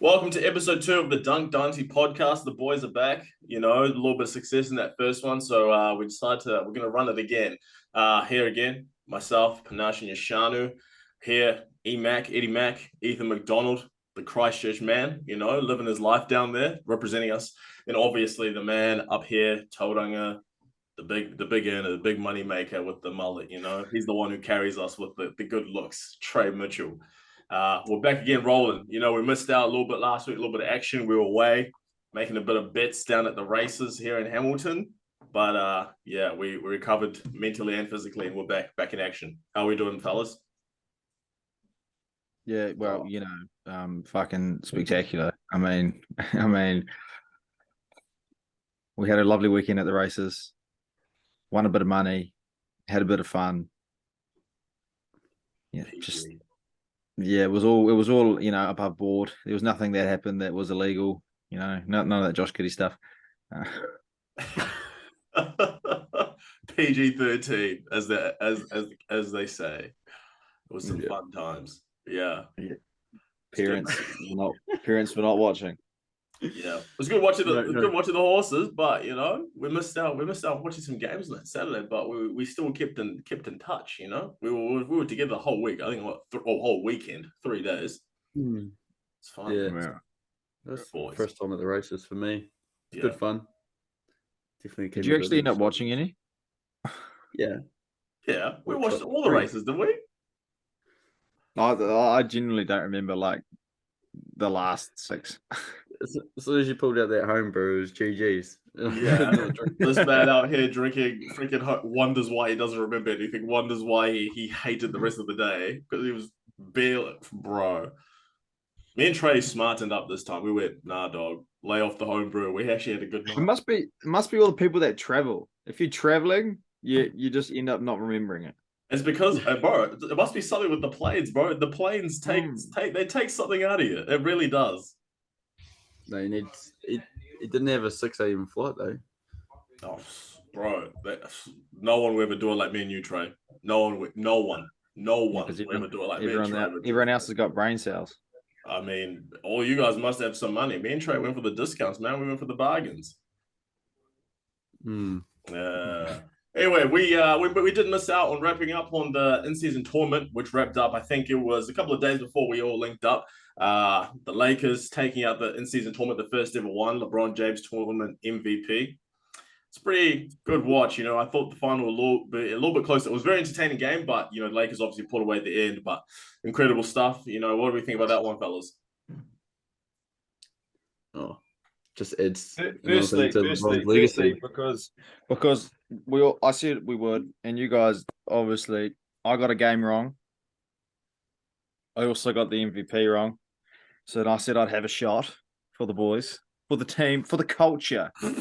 Welcome to episode 2 of the Dunk Dynasty podcast. The boys are back. A little bit of success in that first one, so we decided we're going to run it again. Here again, myself, Panache and Yashanu. Here, Eddie Mac, Ethan McDonald, the Christchurch man. Living his life down there, representing us, and obviously the man up here, Tauranga, the big earner, the big money maker with the mullet. He's the one who carries us with the good looks. Trey Mitchell. We're back again rolling. We missed out a little bit last week, a little bit of action. We were away making a bit of bets down at the races here in Hamilton. But we recovered mentally and physically, and we're back in action. How are we doing, fellas? Yeah, well, fucking spectacular. I mean, we had a lovely weekend at the races, won a bit of money, had a bit of fun. Yeah, it was all above board. There was nothing that happened that was illegal. None of that Josh Giddey stuff. PG-13, as they say. It was some fun times. Yeah. Parents were not watching. Yeah, it was good watching the horses, but we missed out watching some games on that Saturday, but we still kept in touch. We were together the whole week. I think whole weekend, 3 days. It's fun. Yeah. That's the first time at the races for me. It's good fun. Definitely. Did you actually end up watching any? Yeah. Yeah, we watched all the races, didn't we? I genuinely don't remember the last 6. As soon as you pulled out that homebrew, it was GG's. Yeah, this man out here drinking freaking wonders why he doesn't remember anything. Wonders why he hated the rest of the day because he was barely, bro. Me and Trey smartened up this time. We went, nah, dog, lay off the homebrew. We actually had a good night. It must be all the people that travel. If you're traveling, you just end up not remembering it. It's because, bro, it must be something with the planes, bro. The planes take something out of you. It really does. No, it didn't have a 6 a.m. flight though. Oh, bro, no one will ever do it like me and you, Trey. No one will ever do it like me and Trey. Everyone else has got brain cells. I mean, all you guys must have some money. Me and Trey went for the discounts, man. We went for the bargains. Anyway, we did miss out on wrapping up on the in-season tournament, which wrapped up, I think it was a couple of days before we all linked up. The Lakers taking out the in-season tournament, the first ever one, LeBron James tournament MVP. It's a pretty good watch. I thought the final a little bit closer. It was a very entertaining game, but the Lakers obviously pulled away at the end. But incredible stuff. What do we think about that one, fellas? Oh, just adds firstly, because I said we would, and you guys obviously, I got a game wrong. I also got the MVP wrong. So then I said I'd have a shot for the boys, for the team, for the culture, for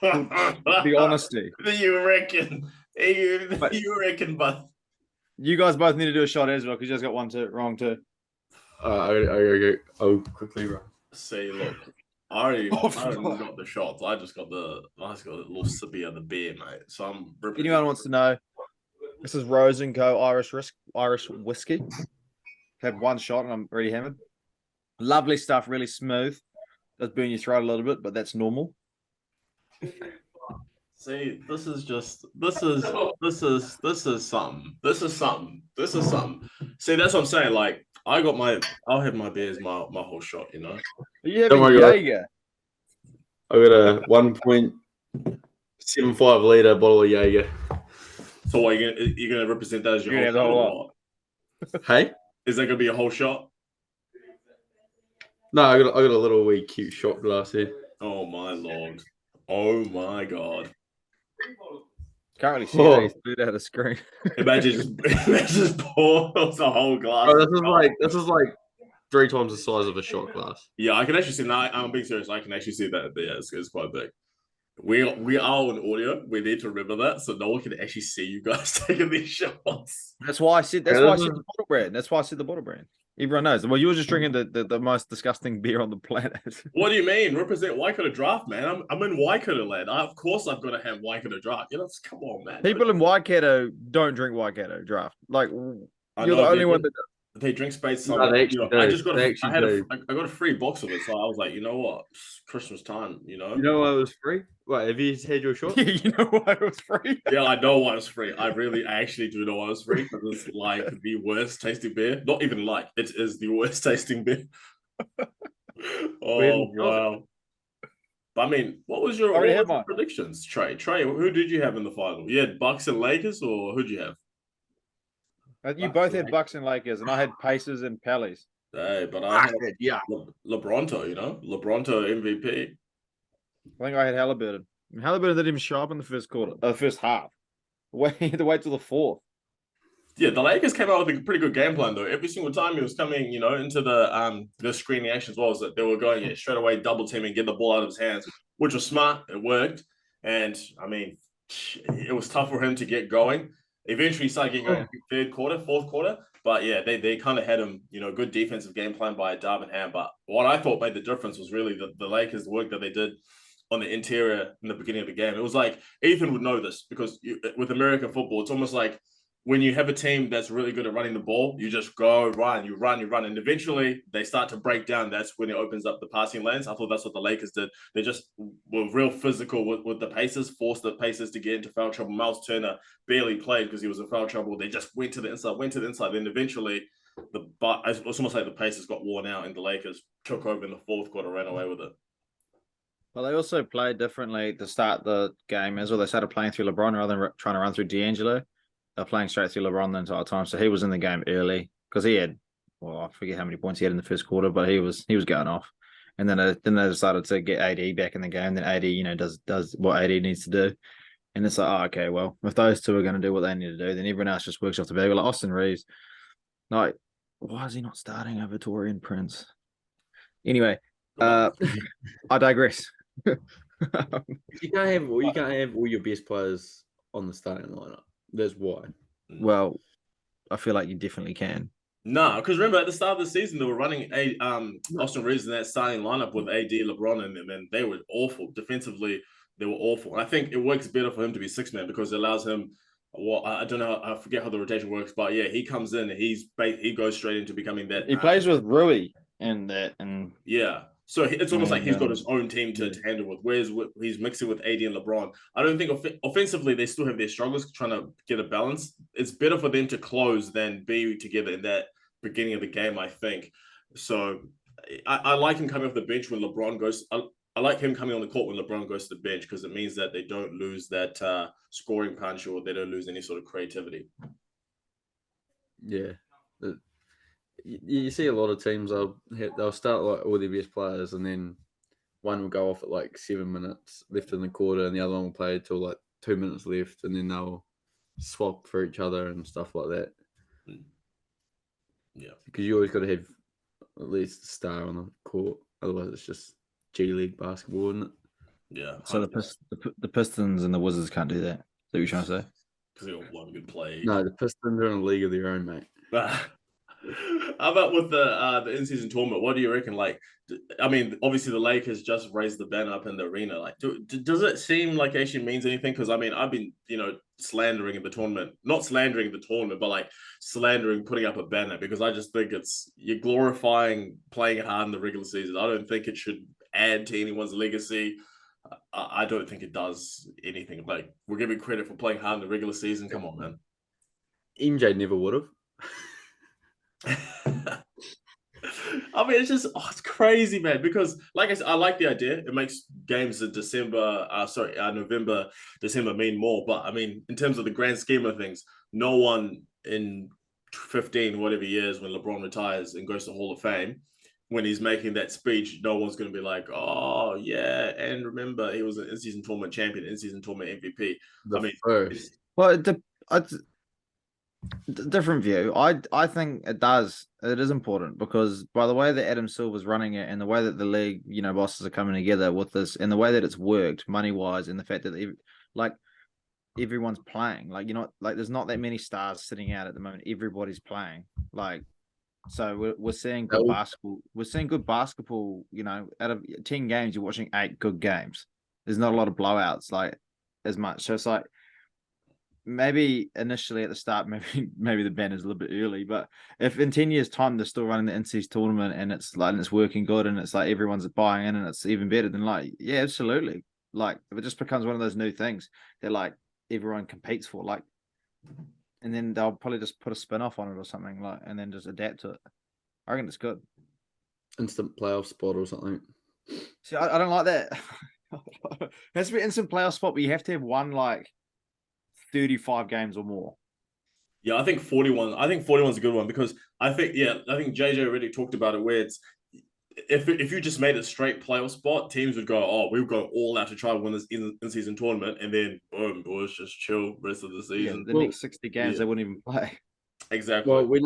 the honesty. You reckon, but you guys both need to do a shot as well because you guys got one wrong too. I'll quickly run. See, look, I already got the shots. I just got a little sippy of the beer, mate. So I'm. Anyone wants to know? This is Rose and Co. Irish whiskey. Had one shot and I'm already hammered. Lovely stuff, really smooth. Does burn your throat a little bit, but that's normal. See, this is something. See, that's what I'm saying. Like, I'll have my beers, my whole shot. You have a Jaeger. I got a 1.75 liter bottle of Jaeger. So, what you're gonna represent that as your whole shot? Hey. Is that gonna be a whole shot? No, I got a little wee cute shot glass here. Oh my lord! Oh my god! Can't really see how he's through out of screen. Imagine just pour the whole glass. Oh, this is like 3 times the size of a shot glass. Yeah, I can actually see. No, I'm being serious. I can actually see that. Yeah, it's quite big. We are on audio. We need to remember that, so no one can actually see you guys taking these shots. That's why I said. That's why I said the bottle brand. That's why I said the bottle brand. Everyone knows. Well, you were just drinking the most disgusting beer on the planet. What do you mean? Represent Waikato Draft, man. I'm in Waikato land. Of course, I've got to have Waikato Draft. Come on, man. People in Waikato don't drink Waikato Draft. Like you're the only one that does. They drink Spades. No, they actually do. I just got. I got a free box of it, so I was like, you know what, it's Christmas time. You know why it was free? What, have you had your shot? You know why it was free? Yeah, I know why it was free. I actually do know why it was free because it's like the worst tasting beer. Not even like it is the worst tasting beer. Oh wow! But I mean, what was your predictions, Trey? Who did you have in the final? You had Bucks and Lakers, or who'd you have? You both had Bucks and Lakers, and I had Pacers and Pellies. Hey, but I had LeBronto, LeBronto MVP. I think I had Halliburton. Halliburton didn't even show up in the first half. He had to wait till the fourth. Yeah, the Lakers came out with a pretty good game plan though. Every single time he was coming, into the screening action as well, as that they were going straight away double teaming, get the ball out of his hands, which was smart. It worked, and I mean, it was tough for him to get going. Eventually, he started getting going third quarter, fourth quarter. But yeah, they kind of had him, good defensive game plan by Darvin Ham. But what I thought made the difference was really the Lakers' work that they did on the interior in the beginning of the game. It was like Ethan would know this because with American football, it's almost like when you have a team that's really good at running the ball, you just go run, you run, and eventually they start to break down. That's when it opens up the passing lanes. I thought that's what the Lakers did. They just were real physical with the Pacers, forced the Pacers to get into foul trouble. Miles Turner barely played because he was in foul trouble. They just went to the inside. Then eventually, it's almost like the Pacers got worn out and the Lakers took over in the fourth quarter, ran away with it. Well, they also played differently to start the game as well. They started playing through LeBron rather than trying to run through D'Angelo. They're playing straight through LeBron the entire time, so he was in the game early because he had, I forget how many points he had in the first quarter, but he was going off. And then they decided to get AD back in the game. Then AD, does what AD needs to do, and it's like, okay, well, if those two are going to do what they need to do, then everyone else just works off the back. Like Austin Reeves, like, why is he not starting over Taurean Prince? Anyway, I digress. You can't have all your best players on the starting lineup. That's why. Well, I feel like you definitely can. No, because remember at the start of the season they were running Austin Reeves in that starting lineup with AD, LeBron, and them, and they were awful defensively. They were awful. And I think it works better for him to be six-man because it allows him. Well, I don't know. I forget how the rotation works, but yeah, he comes in and he goes straight into becoming that. He plays with Rui and that, and yeah. So it's almost like he's got his own team to handle with. Whereas he's mixing with AD and LeBron. I don't think offensively they still have their struggles trying to get a balance. It's better for them to close than be together in that beginning of the game, I think. So I like him coming off the bench when LeBron goes. I like him coming on the court when LeBron goes to the bench because it means that they don't lose that scoring punch or they don't lose any sort of creativity. Yeah. You see a lot of teams, they'll start like all their best players and then one will go off at like 7 minutes left in the quarter and the other one will play till like 2 minutes left and then they'll swap for each other and stuff like that. Yeah. Because you always got to have at least a star on the court. Otherwise it's just G League basketball, isn't it? Yeah. 100%. So the Pistons and the Wizards can't do that. Is that what you're trying to say? Because they got one good play. No, the Pistons are in a league of their own, mate. How about with the in-season tournament? What do you reckon? Like, I mean, obviously the Lakers just raised the banner up in the arena. Like, does it seem like it actually means anything? Because I mean, I've been, slandering the tournament, not slandering the tournament, but like slandering putting up a banner because I just think you're glorifying playing hard in the regular season. I don't think it should add to anyone's legacy. I don't think it does anything. Like, we're giving credit for playing hard in the regular season. Come on, man. MJ never would have. I mean, it's crazy, man. Because, like I said, I like the idea. It makes games in November, December mean more. But I mean, in terms of the grand scheme of things, no one in 15 whatever years when LeBron retires and goes to Hall of Fame, when he's making that speech, no one's going to be like, "Oh yeah," and remember he was an in-season tournament champion, in-season tournament MVP. Different view. I think it does. It is important because by the way that Adam Silver's running it and the way that the league, bosses are coming together with this and the way that it's worked money wise and the fact that everyone's playing. There's not that many stars sitting out at the moment. Everybody's playing. So we're seeing good basketball. We're seeing good basketball. Out of 10 games, you're watching 8 good games. There's not a lot of blowouts as much. So it's like maybe initially at the start, maybe the ban is a little bit early, but if in 10 years' time they're still running the in-season tournament and it's working good and it's like everyone's buying in and it's even better, then like, yeah, absolutely. Like if it just becomes one of those new things that like everyone competes for, like, and then they'll probably just put a spin-off on it or something, like, and then just adapt to it. I reckon it's good. Instant playoff spot or something. See, I don't like that. It has to be instant playoff spot, but you have to have won like 35 games or more. Yeah, I think 41. I think 41 is a good one because I think JJ already talked about it where it's if you just made a straight playoff spot, teams would go, oh, we've got all out to try to win this in-season tournament, and then boom, boys, just chill rest of the season. Yeah, the next 60 games they wouldn't even play. Exactly. Well, we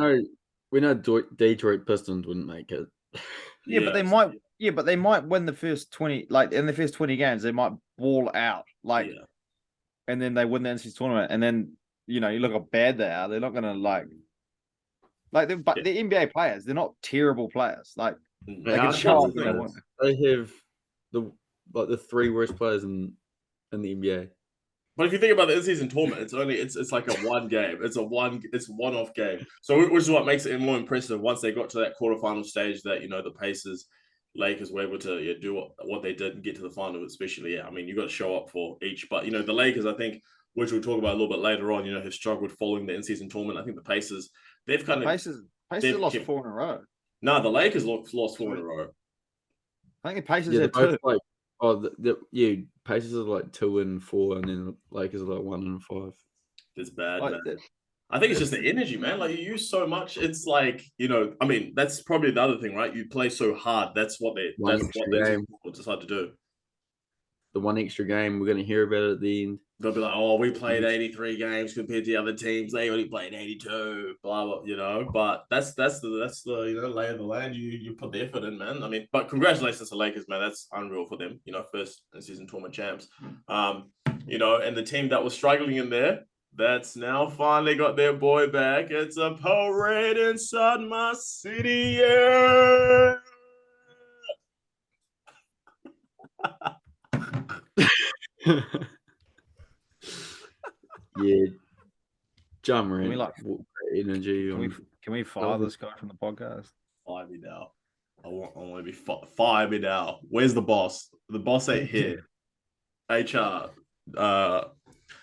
know Detroit Pistons wouldn't make it. Yeah, but they might. Yeah, but they might win the first 20. Like in the first 20 games, they might ball out. Like, and then they win the NCAA tournament, and then you look how bad they are. They're not gonna but the NBA players. They're not terrible players. Like they can show up. They have the three worst players in the NBA. But if you think about the in-season tournament, it's like a one game. It's one-off game. So which is what makes it more impressive. Once they got to that quarterfinal stage, that the Pacers, Lakers were able to do what they did and get to the final. Especially, I mean, you got to show up for each. But the Lakers, I think, which we'll talk about a little bit later on, have struggled following the in-season tournament. I think the Pacers, they've kind of Pacers lost 4 in a row. No, the Lakers lost 4 in a row. I think the Pacers have 2. Pacers are like 2 and 4, and then Lakers are like 1 and 5. It's bad, man. I think it's just the energy, man. Like you use so much. It's like I mean, that's probably the other thing, right? You play so hard. That's what they decide to do. The one extra game, we're going to hear about it at the end. They'll be like, "Oh, we played 83 games compared to the other teams. They only played 82." Blah blah, But that's the lay of the land. You put the effort in, man. I mean, but congratulations to Lakers, man. That's unreal for them. First season tournament champs. And the team that was struggling in there, that's now finally got their boy back. It's a parade inside my city. Yeah. Yeah, Ja Morant. Energy. Can we fire this guy from the podcast? Fire me now. I want to be fire me now. Where's the boss? The boss ain't here. HR. But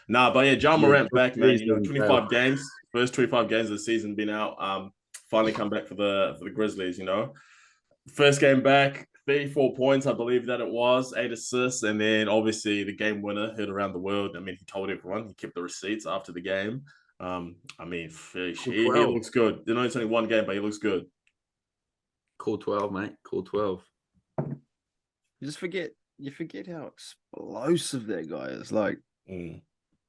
yeah, Ja Morant back, man. 25 games. First 25 games of the season been out. Finally come back for the Grizzlies. First game back. 34 points, I believe that it was, 8 assists, and then obviously the game winner heard around the world. I mean, he told everyone, he kept the receipts after the game. I mean, he looks good. It's only one game, but he looks good. Cool 12, mate. Cool 12. You forget how explosive that guy is. Like,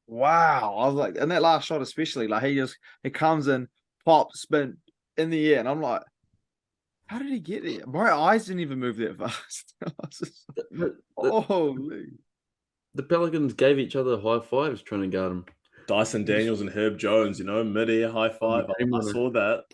wow. I was like, and that last shot especially, like he comes in, pop, spin in the air, and I'm like, how did he get there? My eyes didn't even move that fast. Holy. The Pelicans gave each other high fives trying to guard him. Dyson Daniels and Herb Jones, mid-air high five. I saw that.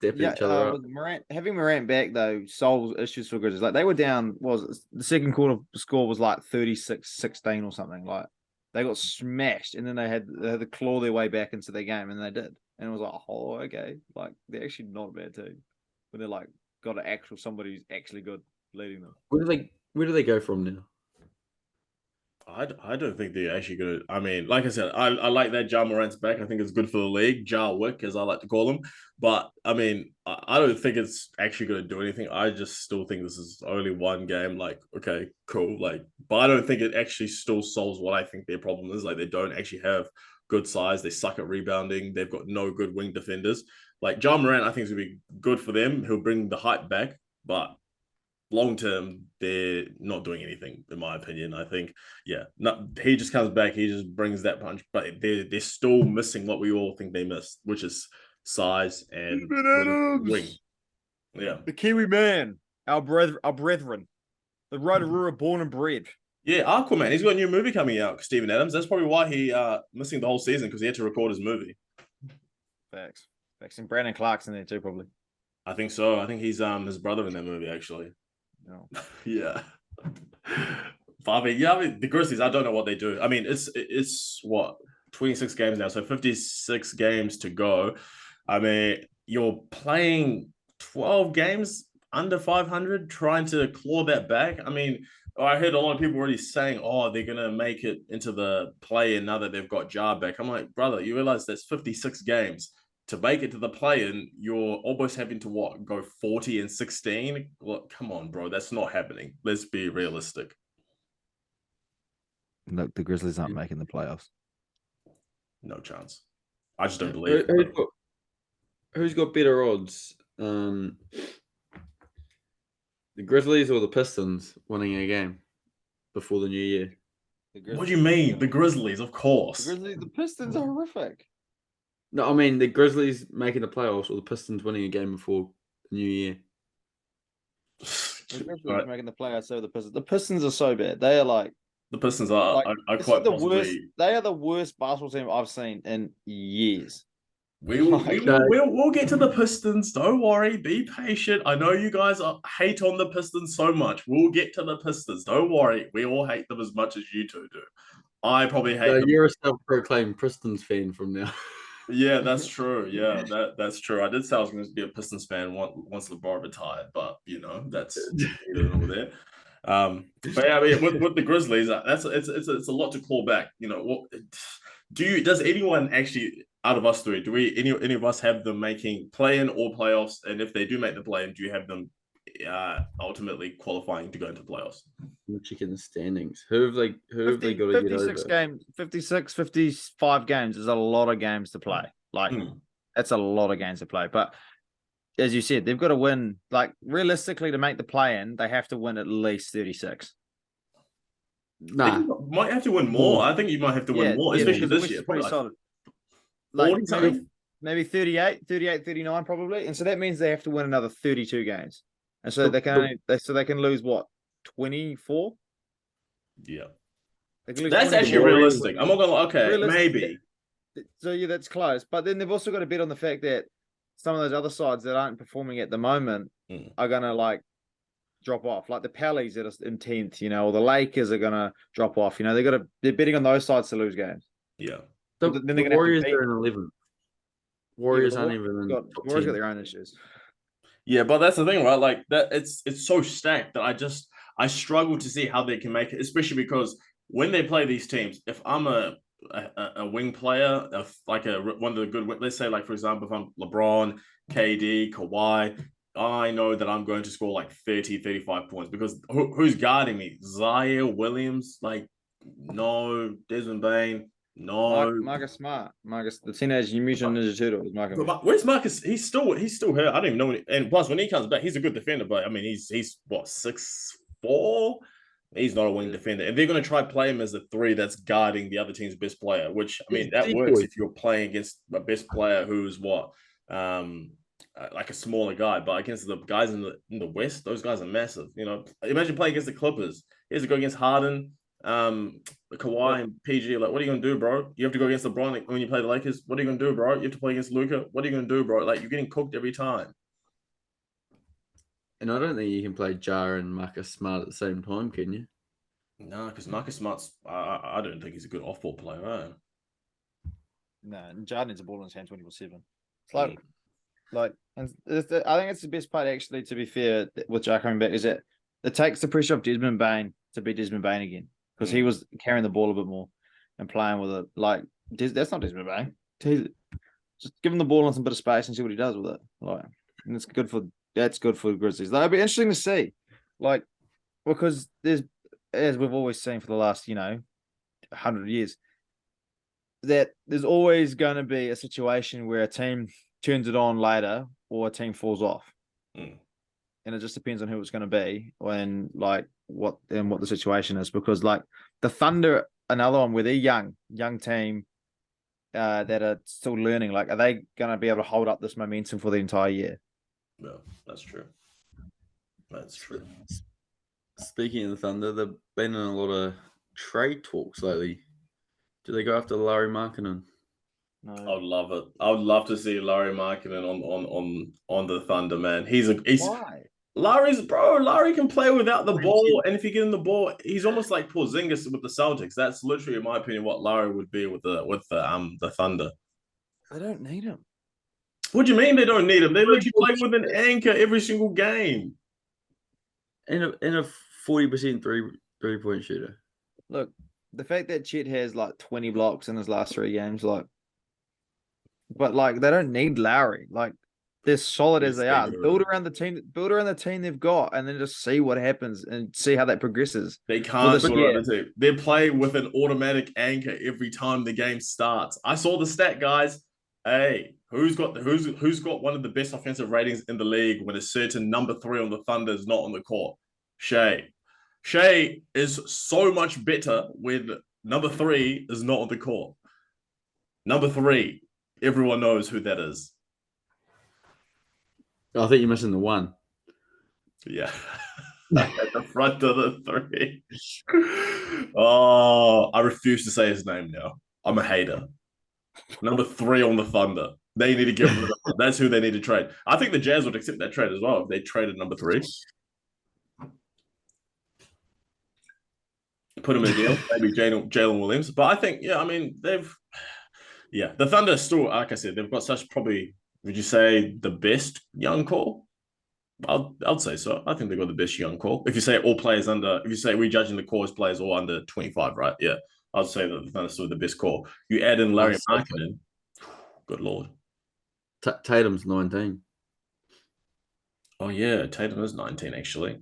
Each other up. Having Morant back though solves issues for Grizzlies. Like they were down, the second quarter score was like 36-16 or something. Like they got smashed, and then they had to claw their way back into their game, and they did. And it was like, oh, okay. Like, they're actually not a bad team. When they're like, got somebody who's actually good leading them. Where do they go from now? I don't think they're actually going to. I mean, like I said, I like that Ja Morant's back. I think it's good for the league. Ja Wick, as I like to call him. But, I mean, I don't think it's actually going to do anything. I just still think this is only one game. Like, okay, cool. Like, but I don't think it actually still solves what I think their problem is. Like, they don't actually have good size. They suck at rebounding. They've got no good wing defenders. Like, Ja Morant, I think is going to be good for them. He'll bring the hype back. But long term, they're not doing anything, in my opinion. I think, he just comes back. He just brings that punch. But they're still missing what we all think they missed, which is size and wing. Yeah. The Kiwi man. Our brethren. The Rotorua born and bred. Yeah, Aquaman. He's got a new movie coming out, Steven Adams. That's probably why he missing the whole season, because he had to record his movie. Facts. And Brandon Clark's in there too, probably. I think so. I think he's his brother in that movie, actually. No. Yeah. the Grizzlies, I don't know what they do. I mean, it's what 26 games now, so 56 games to go. I mean, you're playing 12 games under 500, trying to claw that back. I mean, I heard a lot of people already saying, "Oh, they're gonna make it into the play-in now that they've got Ja back." I'm like, brother, you realize that's 56 games to make it to the play-in. You're almost having to go 40-16. Well, come on, bro, that's not happening. Let's be realistic. Look, the Grizzlies aren't making the playoffs. No chance. I just don't believe it. Who's got better odds? The Grizzlies or the Pistons winning a game before the new year? What do you mean? The Grizzlies, of course. The Pistons are horrific. No, I mean the Grizzlies making the playoffs or the Pistons winning a game before the new year. The Grizzlies making the playoffs over the Pistons. The Pistons are so bad. They are like the Pistons are quite the possibly worst. They are the worst basketball team I've seen in years. We'll get to the Pistons. Don't worry. Be patient. I know you guys hate on the Pistons so much. We'll get to the Pistons. Don't worry. We all hate them as much as you two do. I probably hate them. You're a self-proclaimed Pistons fan from now. Yeah, that's true. Yeah, that's true. I did say I was going to be a Pistons fan once LeBron retired, but that's neither over there. But yeah, I mean, with the Grizzlies, it's a lot to claw back. Does anyone actually out of us three, do any of us have them making play-in or playoffs? And if they do make the play-in, do you have them ultimately qualifying to go into playoffs? I'm checking the standings. Who have they got to get over? 56 games, 56, 55 games is a lot of games to play. That's a lot of games to play. But as you said, they've got to win. Like, realistically, to make the play-in, they have to win at least 36. Nah. You might have to win more. I think you might have to win more, especially this year. Pretty solid. Maybe 38, 39 probably. And so that means they have to win another 32 games. And so they can lose what? 24? Yeah. That's actually realistic. I'm not gonna maybe. So yeah, that's close. But then they've also got to bet on the fact that some of those other sides that aren't performing at the moment are gonna drop off. Like the Pellies that are in 10th, or the Lakers are gonna drop off. They're betting on those sides to lose games. Yeah. The Warriors are in 11th. Warriors aren't even in top 10. Warriors got their own issues. Yeah, but that's the thing, right? Like that, it's so stacked that I struggle to see how they can make it, especially because when they play these teams, if I'm a wing player, one of the good, let's say for example, if I'm LeBron, KD, Kawhi, I know that I'm going to score 30, 35 points because who's guarding me? Zaire Williams, no, Desmond Bain. No, Marcus Smart. The Teenage Mutant Ninja Turtle is Marcus. Where's Marcus? He's still here. I don't even know. And plus, when he comes back, he's a good defender. But I mean, he's what 6'4". He's not a wing defender. And they're going to try play him as a 3 that's guarding the other team's best player. Which I mean, that works if you're playing against a best player who's a smaller guy. But against the guys in the West, those guys are massive. Imagine playing against the Clippers. He has to go against Harden. Kawhi and PG, what are you gonna do, bro? You have to go against LeBron when you play the Lakers. What are you gonna do, bro? You have to play against Luka. What are you gonna do, bro? You're getting cooked every time. And I don't think you can play Ja and Marcus Smart at the same time, can you? No, because Marcus Smart's I don't think he's a good off-ball player, right? No, Ja needs a ball in his hand 24/7. It's and I think it's the best part actually. To be fair, with Ja coming back, is that it takes the pressure off Desmond Bain to be Desmond Bain again. Because he was carrying the ball a bit more and playing with it. That's not Desmond Bain. Just give him the ball in some bit of space and see what he does with it. And that's good for the Grizzlies. It'll be interesting to see. Because there's, as we've always seen for the last, 100 years, that there's always going to be a situation where a team turns it on later or a team falls off. And it just depends on who it's going to be and what the situation is, because the Thunder, another one where they're young team that are still learning. Are they going to be able to hold up this momentum for the entire year? No, that's true. That's true. Speaking of the Thunder, they've been in a lot of trade talks lately. Do they go after Larry Markkinen? No. I would love it. I would love to see Larry Markkinen on the Thunder, man. He's Why? Larry can play without the ball, and if you get in the ball, he's almost like Porzingis with the Celtics. That's literally, in my opinion, what Larry would be with the Thunder. They don't need him. What do you mean they don't need him? They literally play with an anchor every single game. And a 40% three-point shooter. Look, the fact that Chet has like 20 blocks in his last 3 games, but they don't need Lowry. Like, they're solid as they are. Build around the team they've got, and then just see what happens and see how that progresses. They can't build around the team. They play with an automatic anchor every time the game starts. I saw the stat, guys. Hey, who's got one of the best offensive ratings in the league when a certain number 3 on the Thunder is not on the court? Shea. Shea is so much better when number 3 is not on the court. Number 3, everyone knows who that is. I think you're missing the 1. Yeah. At the front of the 3. Oh, I refuse to say his name now. I'm a hater. Number 3 on the Thunder. They need to get rid of him. That's who they need to trade. I think the Jazz would accept that trade as well if they traded number 3. Put him in a deal, maybe Jalen Williams. But I think, the Thunder still, like I said, they've got such probably, would you say, the best young core? I'd say so. I think they've got the best young core. If you say we're judging the core as players all under 25, right? Yeah. I'd say that the Thunder still the best core. You add in Larry Markkinen, good lord. Tatum's 19. Oh yeah, Tatum is 19 actually.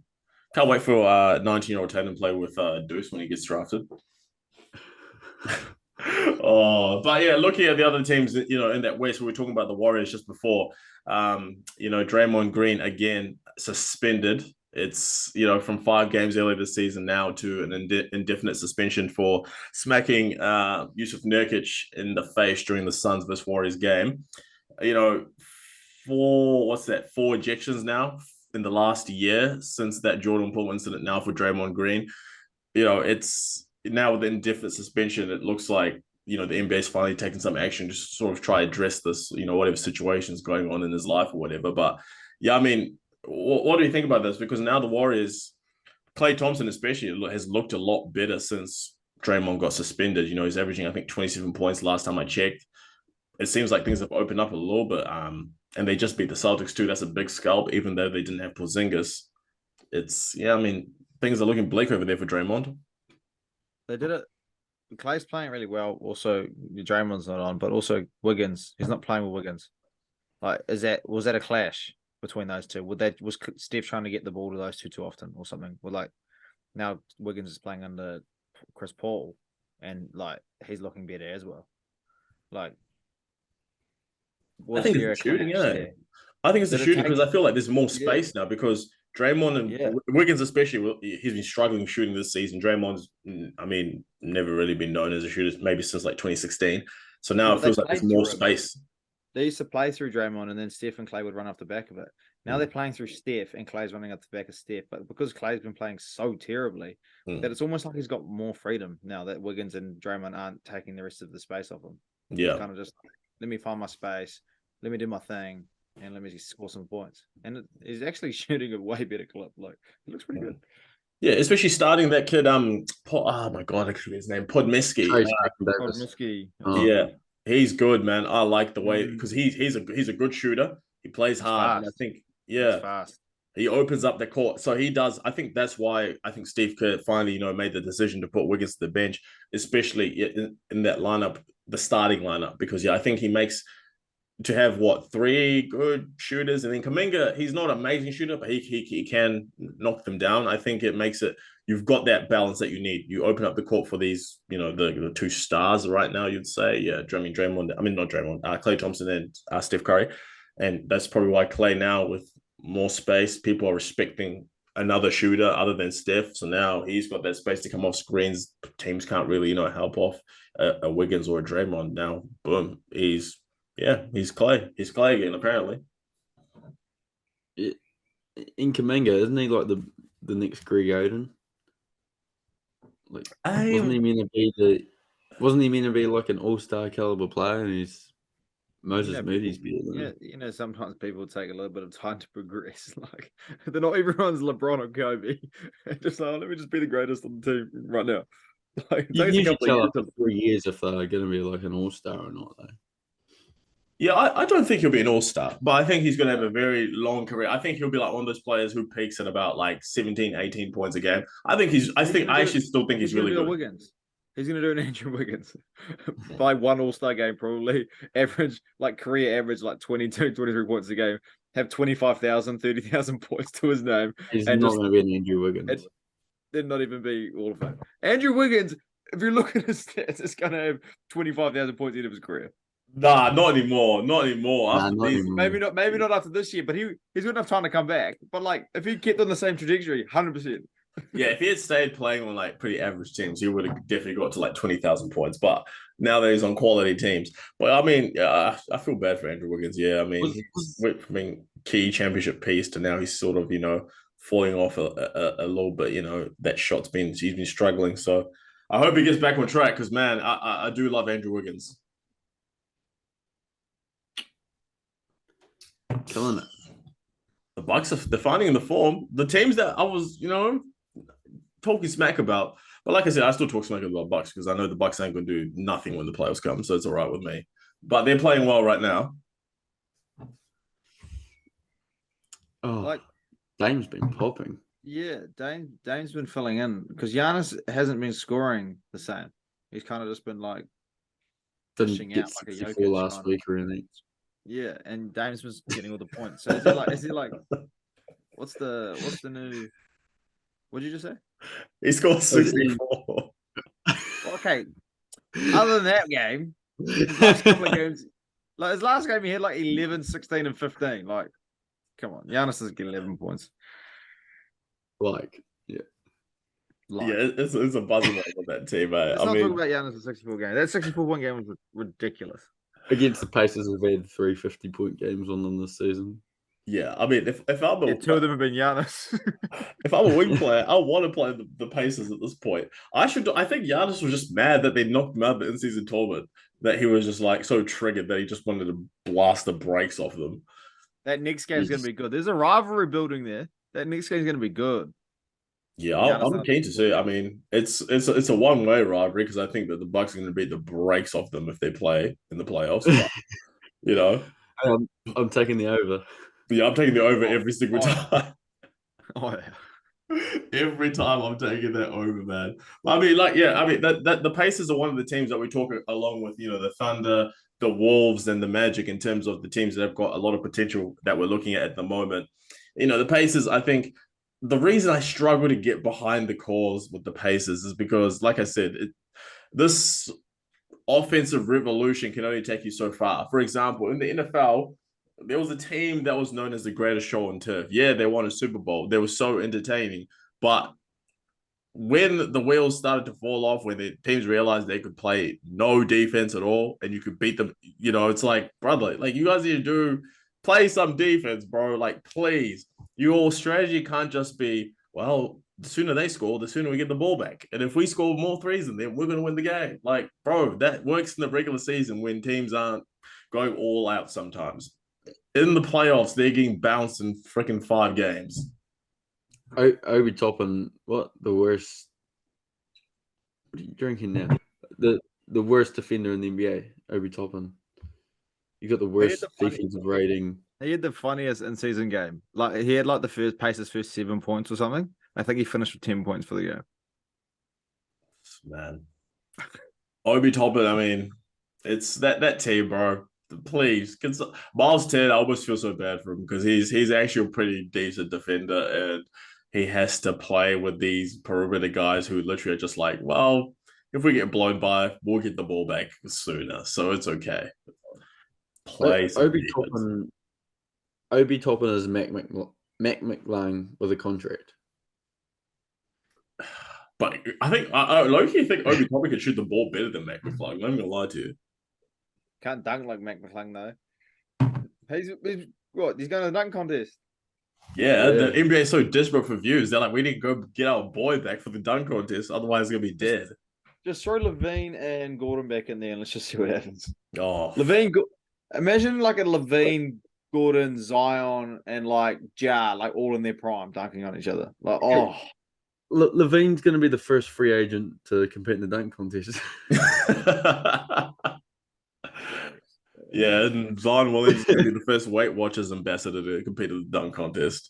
Can't wait for 19-year-old Tatum to play with Deuce when he gets drafted. But yeah, looking at the other teams, in that West, we were talking about the Warriors just before. Draymond Green again suspended. It's from 5 games earlier this season now to an indefinite suspension for smacking Yusuf Nurkic in the face during the Suns vs Warriors game. 4 ejections now in the last year since that Jordan Poole incident now for Draymond Green. It's now with indefinite suspension. It looks like the NBA's finally taking some action to sort of try to address this, whatever situation's going on in his life or whatever. But yeah, what do you think about this? Because now the Warriors, Klay Thompson especially, has looked a lot better since Draymond got suspended. He's averaging, I think, 27 points last time I checked. It seems like things have opened up a little bit. And they just beat the Celtics too. That's a big scalp, even though they didn't have Porzingis. Things are looking bleak over there for Draymond. They did it. Clay's playing really well. Also, Draymond's not on, but also Wiggins. He's not playing with Wiggins. Was that a clash between those two? Was Steph trying to get the ball to those two too often or something? Now Wiggins is playing under Chris Paul, and he's looking better as well. I think it's the shooting, yeah. I think it's the shooting because I feel like there's more space now because Draymond and Wiggins especially, he's been struggling shooting this season. Draymond's, never really been known as a shooter, maybe since 2016. So now it feels like there's more space. They used to play through Draymond and then Steph and Klay would run off the back of it. Now they're playing through Steph and Klay's running up the back of Steph. But because Klay's been playing so terribly, that it's almost like he's got more freedom now that Wiggins and Draymond aren't taking the rest of the space off him. Yeah. He's kind of just, let me find my space, let me do my thing, and let me score some points. And he's actually shooting a way better clip. It looks pretty good. Yeah, especially starting that kid. Oh my god, I forget his name. Podmesky. Podmesky. Yeah, he's good, man. I like the way because he's a good shooter. He plays hard. And I think he's fast. He opens up the court. So he does. I think that's why I think Steve Kerr finally made the decision to put Wiggins to the bench, especially in that lineup, the starting lineup, because I think he makes. To have 3 good shooters, and then Kuminga, he's not an amazing shooter, but he can knock them down. I think it makes it. You've got that balance that you need. You open up the court for these, the 2 stars right now. You'd say, yeah, Klay Thompson and Steph Curry, and that's probably why Klay now with more space, people are respecting another shooter other than Steph. So now he's got that space to come off screens. Teams can't really help off a Wiggins or a Draymond. Now, boom, he's Klay. He's Klay again, apparently. In Kuminga, isn't he like the next Greg Oden? Wasn't he meant to be like an all-star caliber player, and he's Moses Moody's better than him. Sometimes people take a little bit of time to progress. Like, they're not everyone's LeBron or Kobe. Just like, let me just be the greatest on the team right now. Like, You usually tell after 3 years if they're going to be like an all-star or not, though. Yeah, I don't think he'll be an all-star, but I think he's going to have a very long career. I think he'll be like one of those players who peaks at about like 17, 18 points a game. I actually still think he's really good. Wiggins. He's going to do an Andrew Wiggins. By one all-star game, probably. Career average, like 22, 23 points a game. Have 25,000, 30,000 points to his name. He's not going to be an Andrew Wiggins. Then not even be all of it. Andrew Wiggins, if you look at his stats, is going to have 25,000 points in his career. Nah, not anymore. Not anymore. Nah, not anymore. Maybe not after this year, but he's got enough time to come back. But like, if he kept on the same trajectory, 100%. Yeah, if he had stayed playing on like pretty average teams, he would have definitely got to like 20,000 points. But now that he's on quality teams, but I mean, I feel bad for Andrew Wiggins. Yeah, I mean, he's went from key championship piece to now he's sort of falling off a little bit. That he's been struggling. So I hope he gets back on track because man, I do love Andrew Wiggins. Killing it. The Bucks they're finding the form. The teams that I was, talking smack about. But like I said, I still talk smack about Bucks because I know the Bucks ain't going to do nothing when the playoffs come, so it's all right with me. But they're playing well right now. Oh, Dame's been popping. Yeah, Dame's been filling in because Giannis hasn't been scoring the same. He's kind of just been like dishing out like a Jokic last week or anything. Yeah, and Dame's was getting all the points. So is he like what's the new what did you just say? He scored 64. Okay. Other than that game, his last couple of games, his last game he had like 11, 16, and 15. Like, come on, Giannis is getting 11 points. It's a buzzing with that team, mate. Let's not talk about Giannis' 64 game. That 64-point game was ridiculous. Against the Pacers, have had 3 50-point games on them this season. Yeah, I mean, if I'm two of them have been Giannis. If I'm a wing player, I want to play the Pacers at this point. I think Giannis was just mad that they knocked him out of the in-season tournament. That he was just like so triggered that he just wanted to blast the brakes off them. That next game's going to be good. There's a rivalry building there. That next game's going to be good. Yeah, I'm keen to see it. I mean, it's a one-way rivalry because I think that the Bucks are going to beat the brakes off them if they play in the playoffs. But, I'm taking the over. Yeah, I'm taking the over every single time. Oh yeah, every time I'm taking that over, man. I mean, that the Pacers are one of the teams that we talk along with, the Thunder, the Wolves, and the Magic in terms of the teams that have got a lot of potential that we're looking at the moment. The Pacers, I think. The reason I struggle to get behind the cause with the Pacers is because, like I said, this offensive revolution can only take you so far. For example, in the NFL, there was a team that was known as the greatest show on turf. Yeah, they won a Super Bowl. They were so entertaining. But when the wheels started to fall off, when the teams realized they could play no defense at all and you could beat them, it's like, brother, like you guys need to play some defense, bro. Like, please. Your strategy can't just be, well, the sooner they score, the sooner we get the ball back. And if we score more threes than them, we're going to win the game. Like, bro, that works in the regular season when teams aren't going all out sometimes. In the playoffs, they're getting bounced in freaking 5 games. Obi Toppin, what the worst? What are you drinking now? The worst defender in the NBA, Obi Toppin. You got the worst defensive rating. He had the funniest in-season game. Like he had the Pacers' first 7 points or something. I think he finished with 10 points for the game. Man, Obi Toppin. I mean, it's that team, bro. Please, Miles Ted. I almost feel so bad for him because he's actually a pretty decent defender, and he has to play with these perimeter guys who literally are just like, well, if we get blown by, we'll get the ball back sooner, so it's okay. Play Obi Toppin is Mac McClung with a contract. But I think I low-key think Obi Toppin can shoot the ball better than Mac McClung. I'm not gonna lie to you. Can't dunk like Mac McClung though. He's going to the dunk contest. Yeah, the NBA is so desperate for views. They're like, we need to go get our boy back for the dunk contest, otherwise it's gonna be dead. Just throw Levine and Gordon back in there and let's just see what happens. Oh, Levine, Imagine like a Levine, Gordon, Zion, and like Ja, like all in their prime, dunking on each other. Like, oh, Levine's going to be the first free agent to compete in the dunk contest. Yeah, and Zion Williams is going to be the first Weight Watchers ambassador to compete in the dunk contest.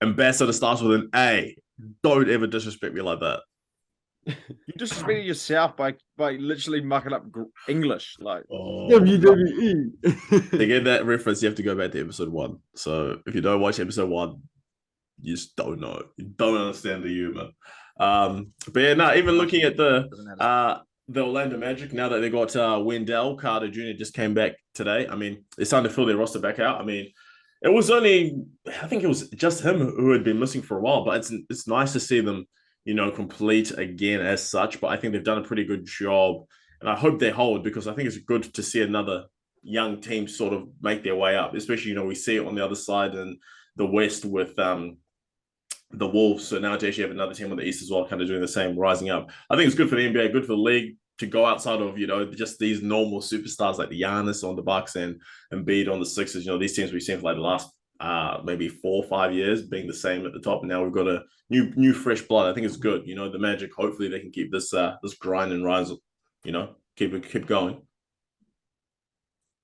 Ambassador starts with an A. Don't ever disrespect me like that. you disrespected yourself by literally mucking up English. Like, WWE. To get that reference, you have to go back to episode 1. So if you don't watch episode 1, you just don't know. You don't understand the humor. But yeah, no, even looking at the Orlando Magic, now that they got Wendell Carter Jr. just came back today. I mean, it's time to fill their roster back out. I mean, it was only, I think it was just him who had been missing for a while, but it's nice to see them, complete again as such. But I think they've done a pretty good job, and I hope they hold, because I think it's good to see another young team sort of make their way up, especially, we see it on the other side in the West with the Wolves. So now to actually have another team on the East as well, kind of doing the same, rising up. I think it's good for the NBA, good for the league to go outside of, just these normal superstars like the Giannis on the Bucks and Embiid on the Sixers. These teams we've seen for like the last maybe 4 or 5 years being the same at the top. And now we've got a new fresh blood. I think it's good. The Magic, hopefully they can keep this grind and rise, keep going.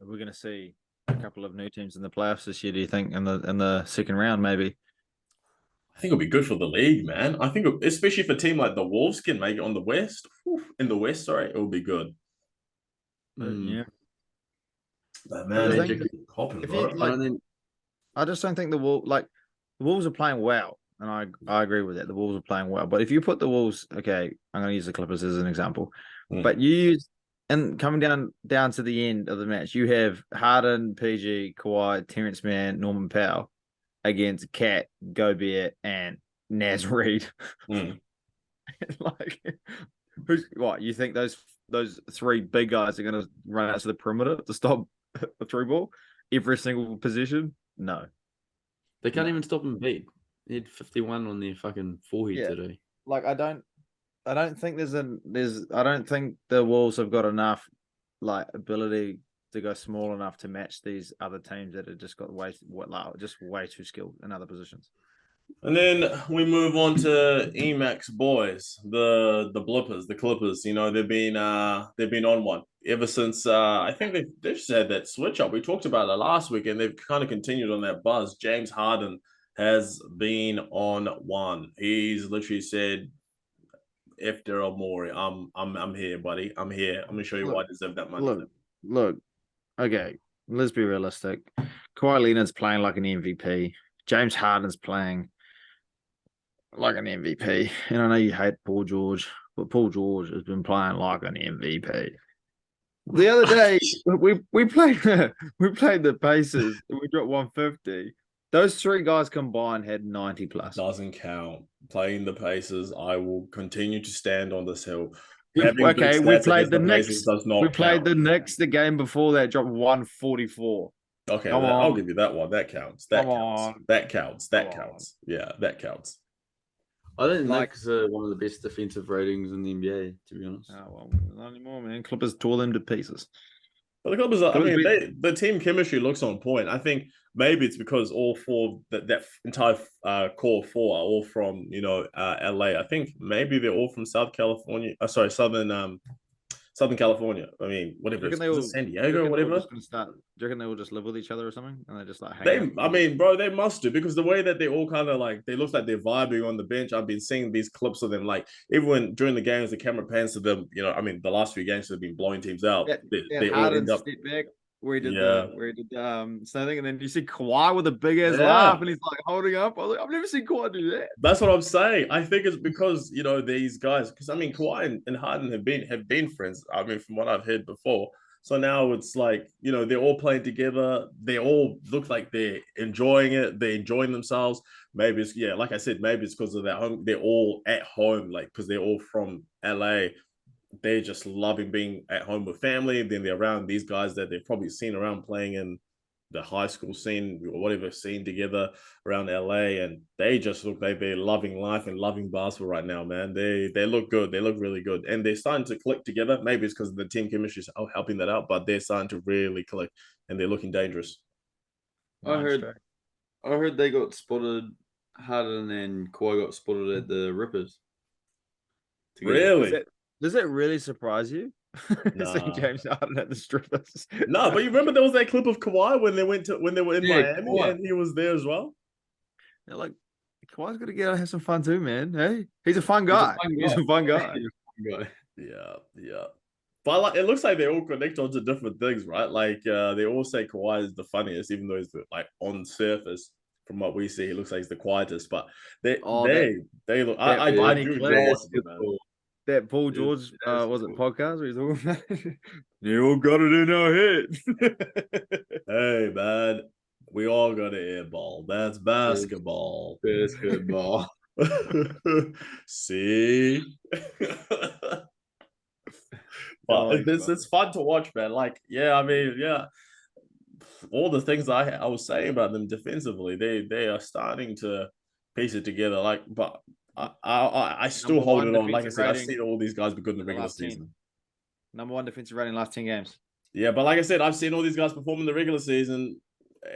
we're going to see a couple of new teams in the playoffs this year, do you think, in the second round, maybe? I think it'll be good for the league, man. I think, especially if a team like the Wolves can make it on the West, it will be good. Yeah. But man, I think hopping, bro. I just don't think the Wolves are playing well, and I agree with that. The Wolves are playing well, but if you put the Wolves, okay, I'm going to use the Clippers as an example, but you use, and coming down to the end of the match, you have Harden, PG, Kawhi, Terrence Mann, Norman Powell against Cat, Gobert, and Naz Reid. Like, you think those 3 big guys are going to run out to the perimeter to stop a 3 ball every single position? No, they can't even stop him. He had 51 on their fucking forehead today. Like, I don't think I don't think the Wolves have got enough ability to go small enough to match these other teams that have just got way too skilled in other positions. And then we move on to Emacs boys, the Blippers, the Clippers. They've been on one ever since. I think they've just had that switch up. We talked about it last week, and they've kind of continued on that buzz. James Harden has been on one. He's literally said, "F Daryl Morey, I'm here, buddy. I'm here. I'm gonna show you why I deserve that money." Look. Okay, let's be realistic. Kawhi Leonard's playing like an MVP. James Harden's playing like an MVP. And I know you hate Paul George, but Paul George has been playing like an MVP. The other day, we played the Pacers and we dropped 150. Those 3 guys combined had 90 plus. Doesn't count. Playing the Pacers, I will continue to stand on this hill. We played the Knicks. The Knicks. The game before that dropped 144. Okay, I'll give you that one. That counts. That counts. Yeah, that counts. I don't think Knicks are one of the best defensive ratings in the NBA, to be honest. Oh, well, not anymore, man. Clippers tore them to pieces. But the Clippers, the team chemistry looks on point. I think maybe it's because all 4, that entire core 4 are all from, LA. I think maybe they're all from Southern California. I mean, whatever. San Diego or whatever. Do you reckon they will just live with each other or something? And they just bro, they must do, because the way that they all kind of they look like they're vibing on the bench. I've been seeing these clips of them, even when during the games, the camera pans to them. The last few games they've been blowing teams out. They all end up step back. Where he did something, and then you see Kawhi with a big ass laugh, and he's holding up. I was I've never seen Kawhi do that. That's what I'm saying. I think it's because these guys, because Kawhi and Harden have been friends. From what I've heard before. So now it's they're all playing together. They all look like they're enjoying it. They're enjoying themselves. Maybe it's like I said, maybe it's because of their home. They're all at home, because they're all from LA. They're just loving being at home with family. Then they're around these guys that they've probably seen around playing in the high school scene or whatever scene together around LA, and they just look like they're loving life and loving basketball right now, man. They look good. They look really good, and they're starting to click together. Maybe it's because the team chemistry is helping that out, but they're starting to really click, and they're looking dangerous. I heard they got spotted. Harden and Kawhi got spotted at the Rippers. Together. Really? Does it really surprise you? Nah. Seeing James Harden at the Strippers. No, but you remember there was that clip of Kawhi when they were in Miami, Kawhi. and he was there as well. They're like, Kawhi's got to get out and have some fun too, man. Hey, he's a fun guy. He's a fun guy. Yeah. But like, it looks like they all connect onto different things, right? Like they all say Kawhi is the funniest, even though he's like on surface. From what we see, he looks like he's the quietest, but they look. I do enjoy watching it, man. That Paul George was it podcast where he's talking about? They all got it in our head. Hey man, we all got an air ball. That's basketball. Basketball. See. But it's fun to watch, man. Like, yeah, I mean, yeah. All the things I was saying about them defensively, they are starting to piece it together. Like, but I still hold it on. Like I said, I've seen all these guys be good in the regular season. Number 1 defensive rating last 10 games. Yeah, but like I said, I've seen all these guys perform in the regular season,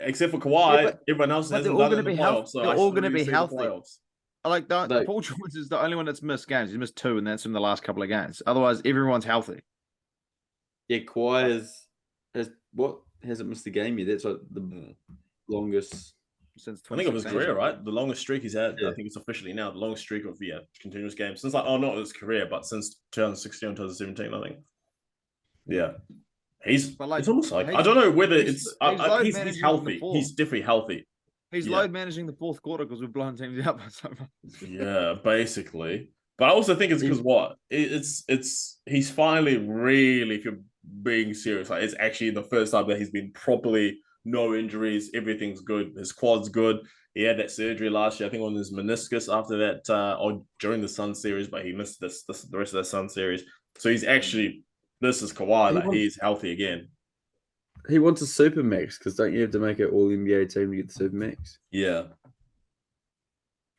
except for Kawhi. Yeah, everyone else hasn't done it in the playoffs. So they're all going to be healthy. Like Paul George is the only one that's missed games. He's missed 2, and that's in the last couple of games. Otherwise, everyone's healthy. Yeah, Kawhi hasn't missed a game yet. That's like the longest since I think of his career, right? The longest streak he's had. Yeah. I think it's officially now the longest streak of continuous games since not his career, but since 2016 2017, I think. Yeah, it's almost like I don't know whether he's healthy. He's definitely healthy. He's load managing the fourth quarter because we've blown teams out by so much. Yeah, basically. But I also think it's because he's finally really, if you're being serious, like it's actually the first time that he's been properly no injuries, everything's good, his quad's good. He had that surgery last year, I think, on his meniscus after that, or during the Sun series, but he missed the rest of the Sun series. So he's actually, this is Kawhi, he's healthy again. He wants a super max because don't you have to make an all NBA team to get the super max? Yeah.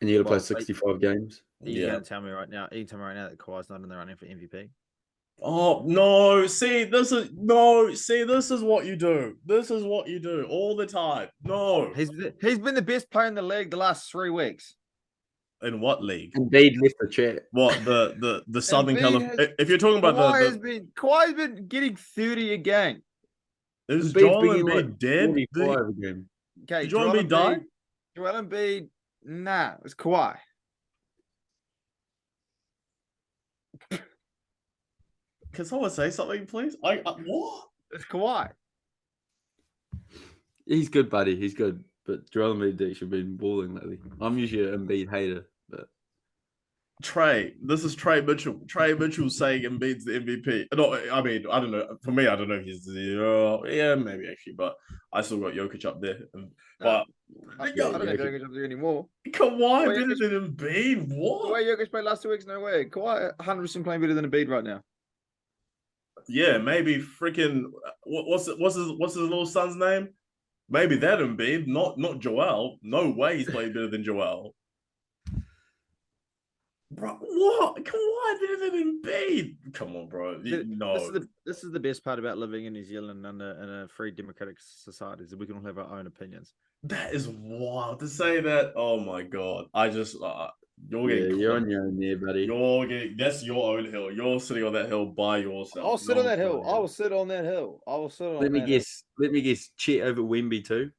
And you got to play 65 games. You can tell me right now. You can tell me right now that Kawhi's not in the running for MVP. Oh no! See, this is what you do. This is what you do all the time. No, he's been the best player in the league the last 3 weeks. In what league? Embiid left the chat. What the Southern California? If you're talking about Kawhi's been getting 30 a game. Is Joel Embiid dead? Okay, did Joel Embiid die? Joel Embiid, nah, it's Kawhi. Can someone say something, please? What? It's Kawhi. He's good, buddy. He's good. But Joel Embiid should have been balling lately. I'm usually an Embiid hater, but Trey, this is Trey Mitchell. Trey Mitchell saying Embiid's the MVP. No, I mean, I don't know. For me, I don't know if he's yeah, maybe actually, but I still got Jokic up there. But I don't know Jokic up there anymore. Kawhi better than Embiid. What? The way Jokic played last 2 weeks, no way. Kawhi 100% playing better than Embiid right now. Yeah, maybe freaking what's his little son's name? Maybe that Embiid, not Joel. No way he's playing better than Joel. Bro, what? Kawhi better than Embiid? Come on, bro. No. This is the best part about living in New Zealand in a free democratic society is that we can all have our own opinions. That is wild to say that. Oh my god! I just you're on your own there, buddy. That's your own hill. You're sitting on that hill by yourself. I'll sit on that hill. I will sit on that hill. Let me guess. Chet over Wemby too.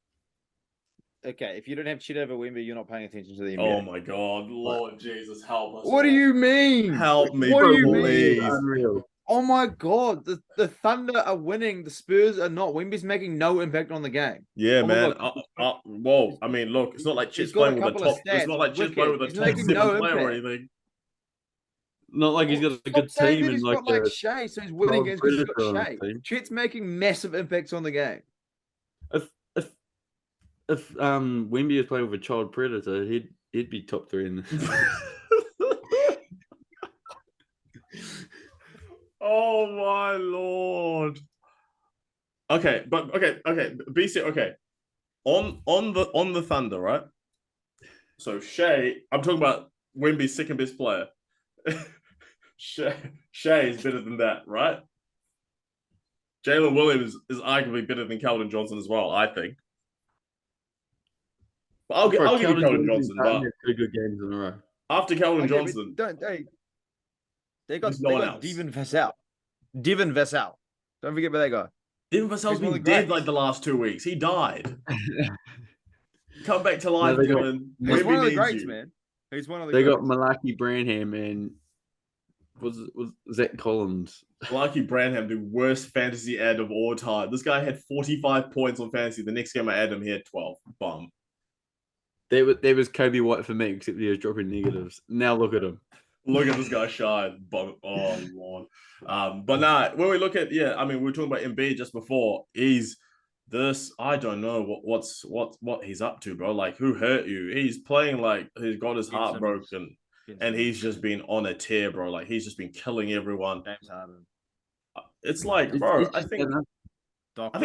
Okay, if you don't have Chet over Wemby, you're not paying attention to the NBA. Oh my God, Lord Jesus, help us! What do you mean? Help me! What do you mean? Unreal. Oh my God, the Thunder are winning. The Spurs are not. Wemby's making no impact on the game. Yeah, man. Whoa. I mean, look, it's not like Chet's playing with a top. It's not like Chet's playing with a top 7 player or anything. Not like he's got a good team and like Shea, so he's winning games because he's got Shea. Chet's making massive impacts on the game. If Wemby was playing with a child predator, he'd be top 3 in the Oh my Lord. Okay. BC, okay. on the Thunder, right? So Shea, I'm talking about Wemby's second best player. Shea is better than that, right? Jalen Williams is arguably better than Keldon Johnson as well, I think. But I'll give you Keldon Johnson, but 2 good games in a row. after Keldon Johnson, they got Devin Vassell. Devin Vassell. Don't forget about that guy. Devin Vassell's been dead like the last 2 weeks. He died. Come back to life, Devin. He's one of the greats, man. He's one of the They greats. got Malaki Branham and was Zach Collins. Malaki Branham, the worst fantasy ad of all time. This guy had 45 points on fantasy. The next game I had him, he had 12. Bum. There was Kobe White for me, except he was dropping negatives. Now look at him. Look at this guy shine. Oh, Lord. But nah, when we look at, I mean, we were talking about Embiid just before. I don't know what he's up to, bro. Like, who hurt you? He's playing like he's got his heart broken. And he's just been on a tear, bro. Like, he's just been killing everyone. James Harden. It's like, bro, I think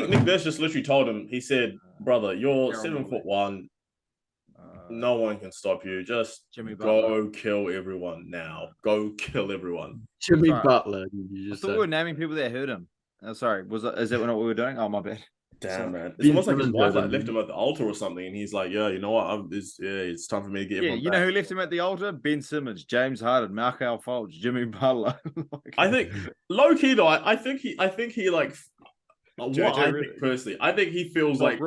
Nick Nurse just literally told him, he said, brother, you're 7'1". No one can stop you. Just go kill everyone now. Go kill everyone. Jimmy Butler. I thought we were naming people that hurt him. Oh, sorry. Is that what we were doing? Oh, my bad. Damn, man. It's almost like his wife left him at the altar or something, and he's like, yeah, you know what? It's time for me to get everyone back. Know who left him at the altar? Ben Simmons, James Harden, Markel Fultz, Jimmy Butler. I think, low key though, I think he like, I think he feels like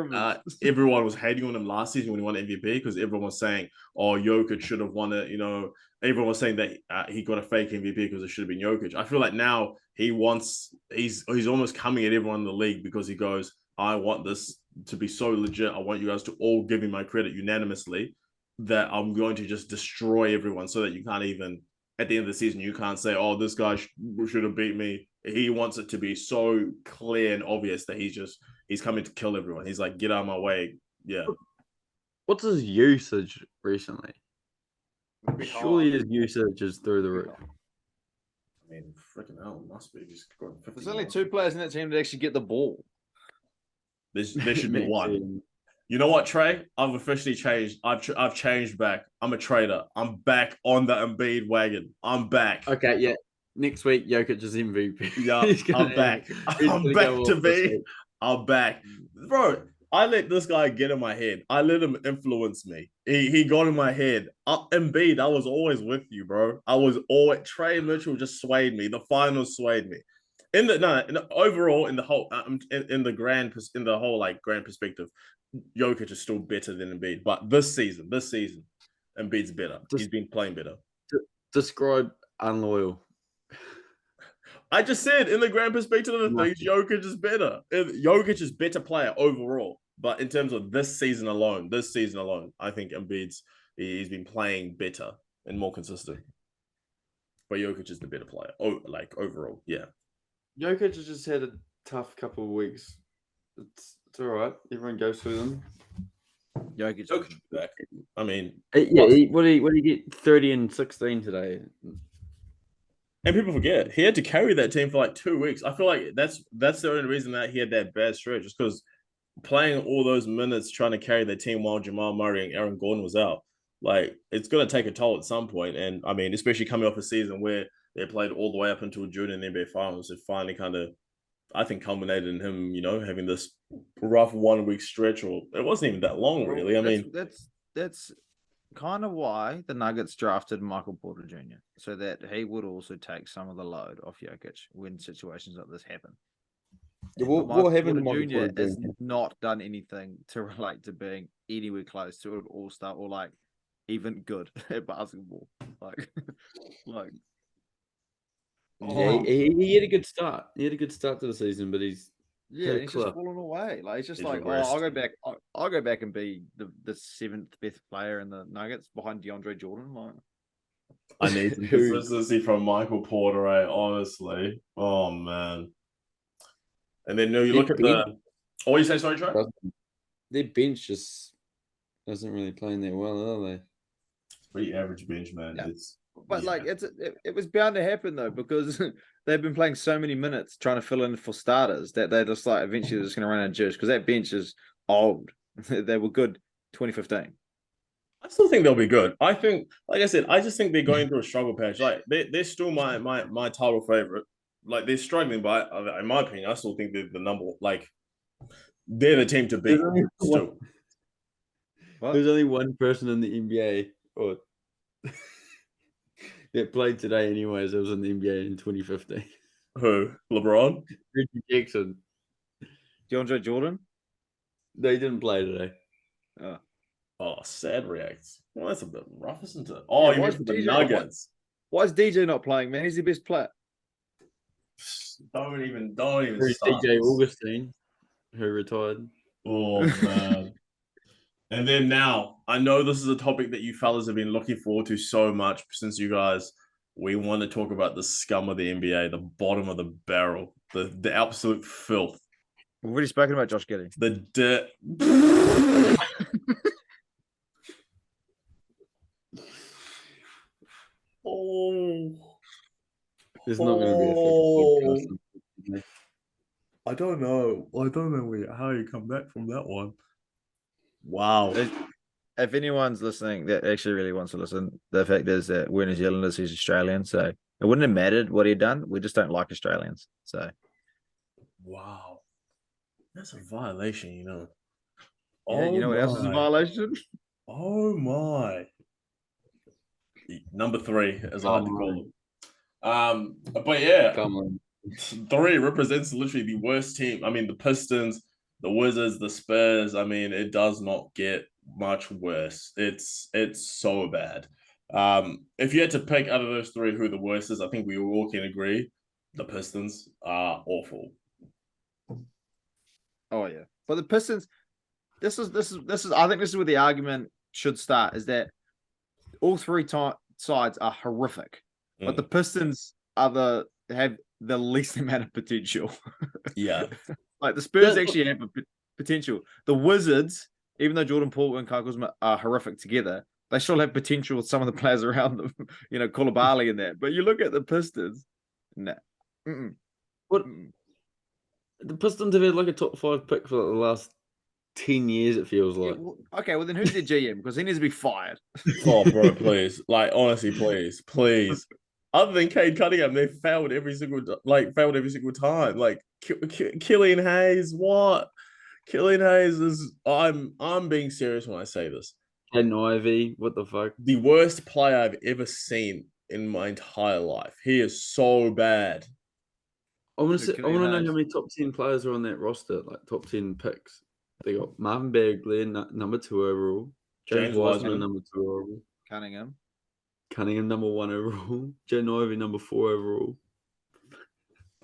everyone was hating on him last season when he won MVP because everyone was saying, oh, Jokic should have won it. You know, everyone was saying that he got a fake MVP because it should have been Jokic. I feel like now he's almost coming at everyone in the league because he goes, I want this to be so legit. I want you guys to all give me my credit unanimously that I'm going to just destroy everyone so that you can't even, at the end of the season, you can't say, oh, this guy should have beat me. He wants it to be so clear and obvious that he's coming to kill everyone. He's like, get out of my way. Yeah. What's his usage recently? Surely his usage is through the roof. I mean, freaking hell, it must be. There's only 2 players in that team that actually get the ball. There should be one. You know what, Trey? I've officially changed. I've changed back. I'm a trader. I'm back on the Embiid wagon. I'm back. Okay, yeah. Next week, Jokic is MVP. Yeah, I'm back. I'm back to be. I'm back. Bro, I let this guy get in my head. I let him influence me. He got in my head. Embiid, I was always with you, bro. Trey Mitchell just swayed me. The finals swayed me. Overall, in the whole grand perspective, Jokic is still better than Embiid. But this season, Embiid's better. He's been playing better. Describe unloyal. I just said in the grand perspective of the things, Jokic is better. Jokic is better player overall. But in terms of this season alone, I think he's been playing better and more consistent. But Jokic is the better player. Overall, yeah. Jokic has just had a tough couple of weeks. It's all right. Everyone goes through them. Jokic back. I mean, what did he get? 30 and 16 today. And people forget he had to carry that team for like 2 weeks. I feel like that's the only reason that he had that bad stretch, just because playing all those minutes trying to carry the team while Jamal Murray and Aaron Gordon was out, like it's gonna take a toll at some point. And I mean, especially coming off a season where they played all the way up until June in the NBA Finals, it finally kind of, I think, culminated in him, having this rough 1 week stretch, or it wasn't even that long, really. I mean, that's kind of why the Nuggets drafted Michael Porter Jr. so that he would also take some of the load off Jokic when situations like this happen. What happened to Michael Porter Jr. has not done anything to relate to being anywhere close to an all-star or like even good at basketball. He had a good start. He had a good start to the season, but he's just fallen away. Like it's just I'll go back and be the 7th best player in the Nuggets behind DeAndre Jordan. Like I need some consistency from Michael Porter, honestly. Oh man. And then you look at what you say, sorry, Trey? Their bench just isn't really playing that well, are they? It's pretty average bench, man. Yeah. It was bound to happen though, because they've been playing so many minutes trying to fill in for starters that they're just like eventually just going to run out of juice because that bench is old. They were good 2015. I still think they'll be good. I think, like I said, I just think they're going through a struggle patch. Like they're still my title favorite. Like they're struggling, but in my opinion, I still think they're the number. Like they're the team to beat. Still, There's only one person in the NBA or that played today, anyways. That was in the NBA in 2015. who? LeBron? Reggie Jackson. DeAndre Jordan? They didn't play today. Oh, sad reacts. Well, that's a bit rough, isn't it? Oh, Yeah, you why mean is for the DJ Nuggets? Why is DJ not playing, man? He's the best player. Don't even Where's start DJ this. Augustine, who retired. Oh man. And then now, I know this is a topic that you fellas have been looking forward to so much since you guys. We want to talk about the scum of the NBA, the bottom of the barrel, the absolute filth, We've already spoken about Josh Giddey. the dirt. Oh, There's not going to be a fucking podcast. I don't know. How you come back from that one. Wow. If anyone's listening that actually really wants to listen, the fact is that we're New Zealanders, he's Australian, so it wouldn't have mattered what he'd done. We just don't like Australians. So, wow, that's a violation, you know. yeah, you know what else is a violation? Oh my. Number 3, as I like to call it. But yeah, Come on. 3 represents literally the worst team. I mean, the Pistons, the Wizards, the Spurs. I mean, it does not get much worse. It's so bad. If you had to pick out of those 3 who the worst is, I think we all can agree the Pistons are awful. Oh yeah, but the Pistons. This is. I think this is where the argument should start. Is that all 3 sides are horrific, but the Pistons have the least amount of potential. Yeah, like the Spurs actually have a potential. The Wizards, even though Jordan Poole and Kyle Kuzma are horrific together, they still have potential with some of the players around them. You know, Koulibaly and that. But you look at the Pistons, nah. What? The Pistons have had like a top 5 pick for like the last 10 years, it feels like. Yeah, okay, well then who's their GM? Because he needs to be fired. Oh, bro, please. Like, honestly, please. Other than Cade Cunningham, they failed every single time. Like Killian Hayes, what? Killian Hayes is. I'm being serious when I say this. Ken Ivey, what the fuck? The worst player I've ever seen in my entire life. He is so bad. I want to know how many top 10 players are on that roster, like top 10 picks. They got Marvin Bagley, number 2 overall. James Wiseman, number 2 overall. Cunningham, number 1 overall. Ken Ivey, number 4 overall.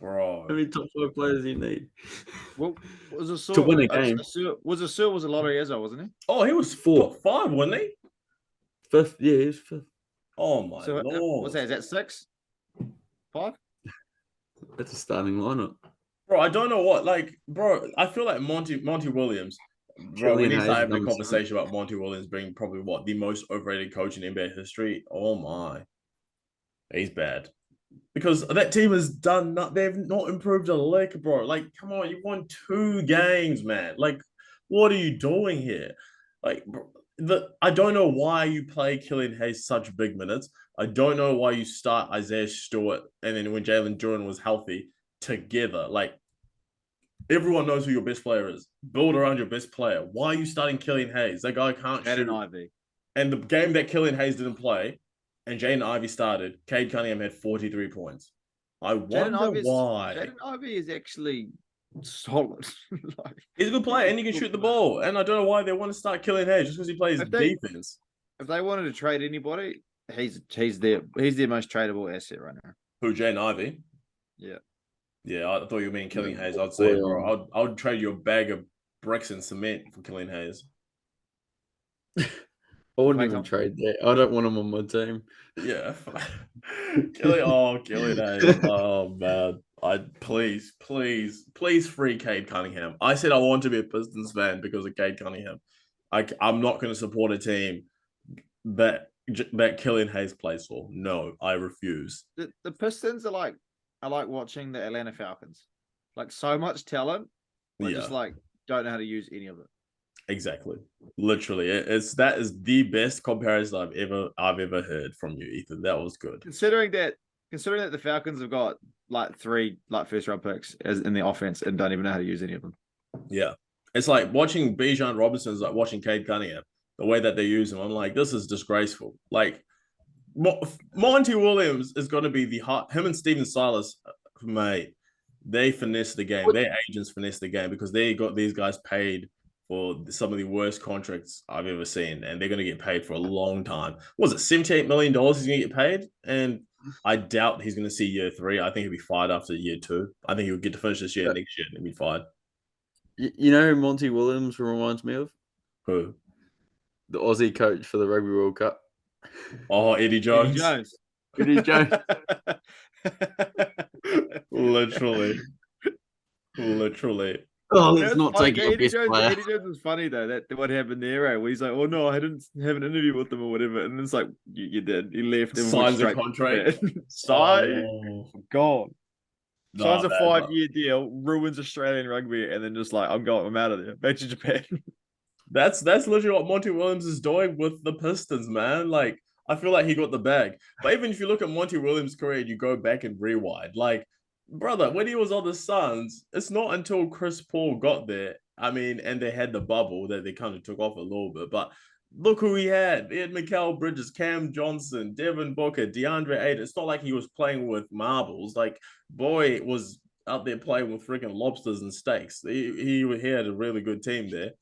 Bro. How many top 5 players do you need? Well, was a to win a game. Was a lot of years old, wasn't he? Oh, he was 4, 5, wasn't he? 5th, yeah, he was 5th. Oh my lord! What's that? Is that 6, 5? That's a starting lineup, bro. I don't know what, like, bro. I feel like Monty Williams. Bro, we need to have a conversation about Monty Williams being probably the most overrated coach in NBA history. Oh my, he's bad. Because that team has done they've not improved a lick, bro. Like, come on, you won 2 games, man. Like, what are you doing here? Like, bro, I don't know why you play Killian Hayes such big minutes. I don't know why you start Isaiah Stewart and then when Jalen Duren was healthy together. Like, everyone knows who your best player is. Build around your best player. Why are you starting Killian Hayes? That guy can't shoot. Ivy. And the game that Killian Hayes didn't play, and Jaden Ivey started, Cade Cunningham had 43 points. I wonder why. Jaden Ivey is actually solid. He's a good player and he can shoot the ball. And I don't know why they want to start Killian Hayes just because he plays defense. If they wanted to trade anybody, he's their most tradable asset right now. Who, Jaden Ivey? Yeah. Yeah, I thought you were meaning Killian Hayes. I'd say, bro, I would trade you a bag of bricks and cement for Killian Hayes. I wouldn't even trade that. I don't want him on my team. Yeah. Killian Hayes. Oh, man. Please free Cade Cunningham. I said I want to be a Pistons fan because of Cade Cunningham. I'm not going to support a team that Killian Hayes plays for. No, I refuse. The Pistons are like watching the Atlanta Falcons. Like, so much talent, but just like don't know how to use any of it. Exactly. Literally, that is the best comparison I've ever heard from you, Ethan. That was good. Considering that the Falcons have got like 3 like first round picks as in the offense and don't even know how to use any of them. Yeah. It's like watching Bijan Robinson is like watching Cade Cunningham. The way that they use him, I'm like, this is disgraceful. Like Monty Williams is going to be him and Steven Silas, mate. They finesse the game. Their agents finesse the game because they got these guys paid for some of the worst contracts I've ever seen, and they're going to get paid for a long time. Was it $78 million he's going to get paid? And I doubt he's going to see year 3. I think he'll be fired after year 2. I think he'll get to finish this year, next year, and he'll be fired. You know who Monty Williams reminds me of? Who? The Aussie coach for the Rugby World Cup. Oh, Eddie Jones. Eddie Jones. Literally. Oh, let's not take your best player. Eddie Jones was funny though. That what happened there, right? Where he's like, "Oh no, I didn't have an interview with them or whatever," and it's like, "You did. He left and signs a contract. Gone. Signs a 5-year deal, ruins Australian rugby, and then just like, I'm out of there. Back to Japan." That's literally what Monty Williams is doing with the Pistons, man. Like, I feel like he got the bag. But even if you look at Monty Williams' career and you go back and rewind, like, brother, when he was on the Suns, it's not until Chris Paul got there. I mean, and they had the bubble that they kind of took off a little bit. But look who he had. He had Mikal Bridges, Cam Johnson, Devin Booker, DeAndre Ayton. It's not like he was playing with marbles. Like, boy was out there playing with freaking lobsters and steaks. He had a really good team there.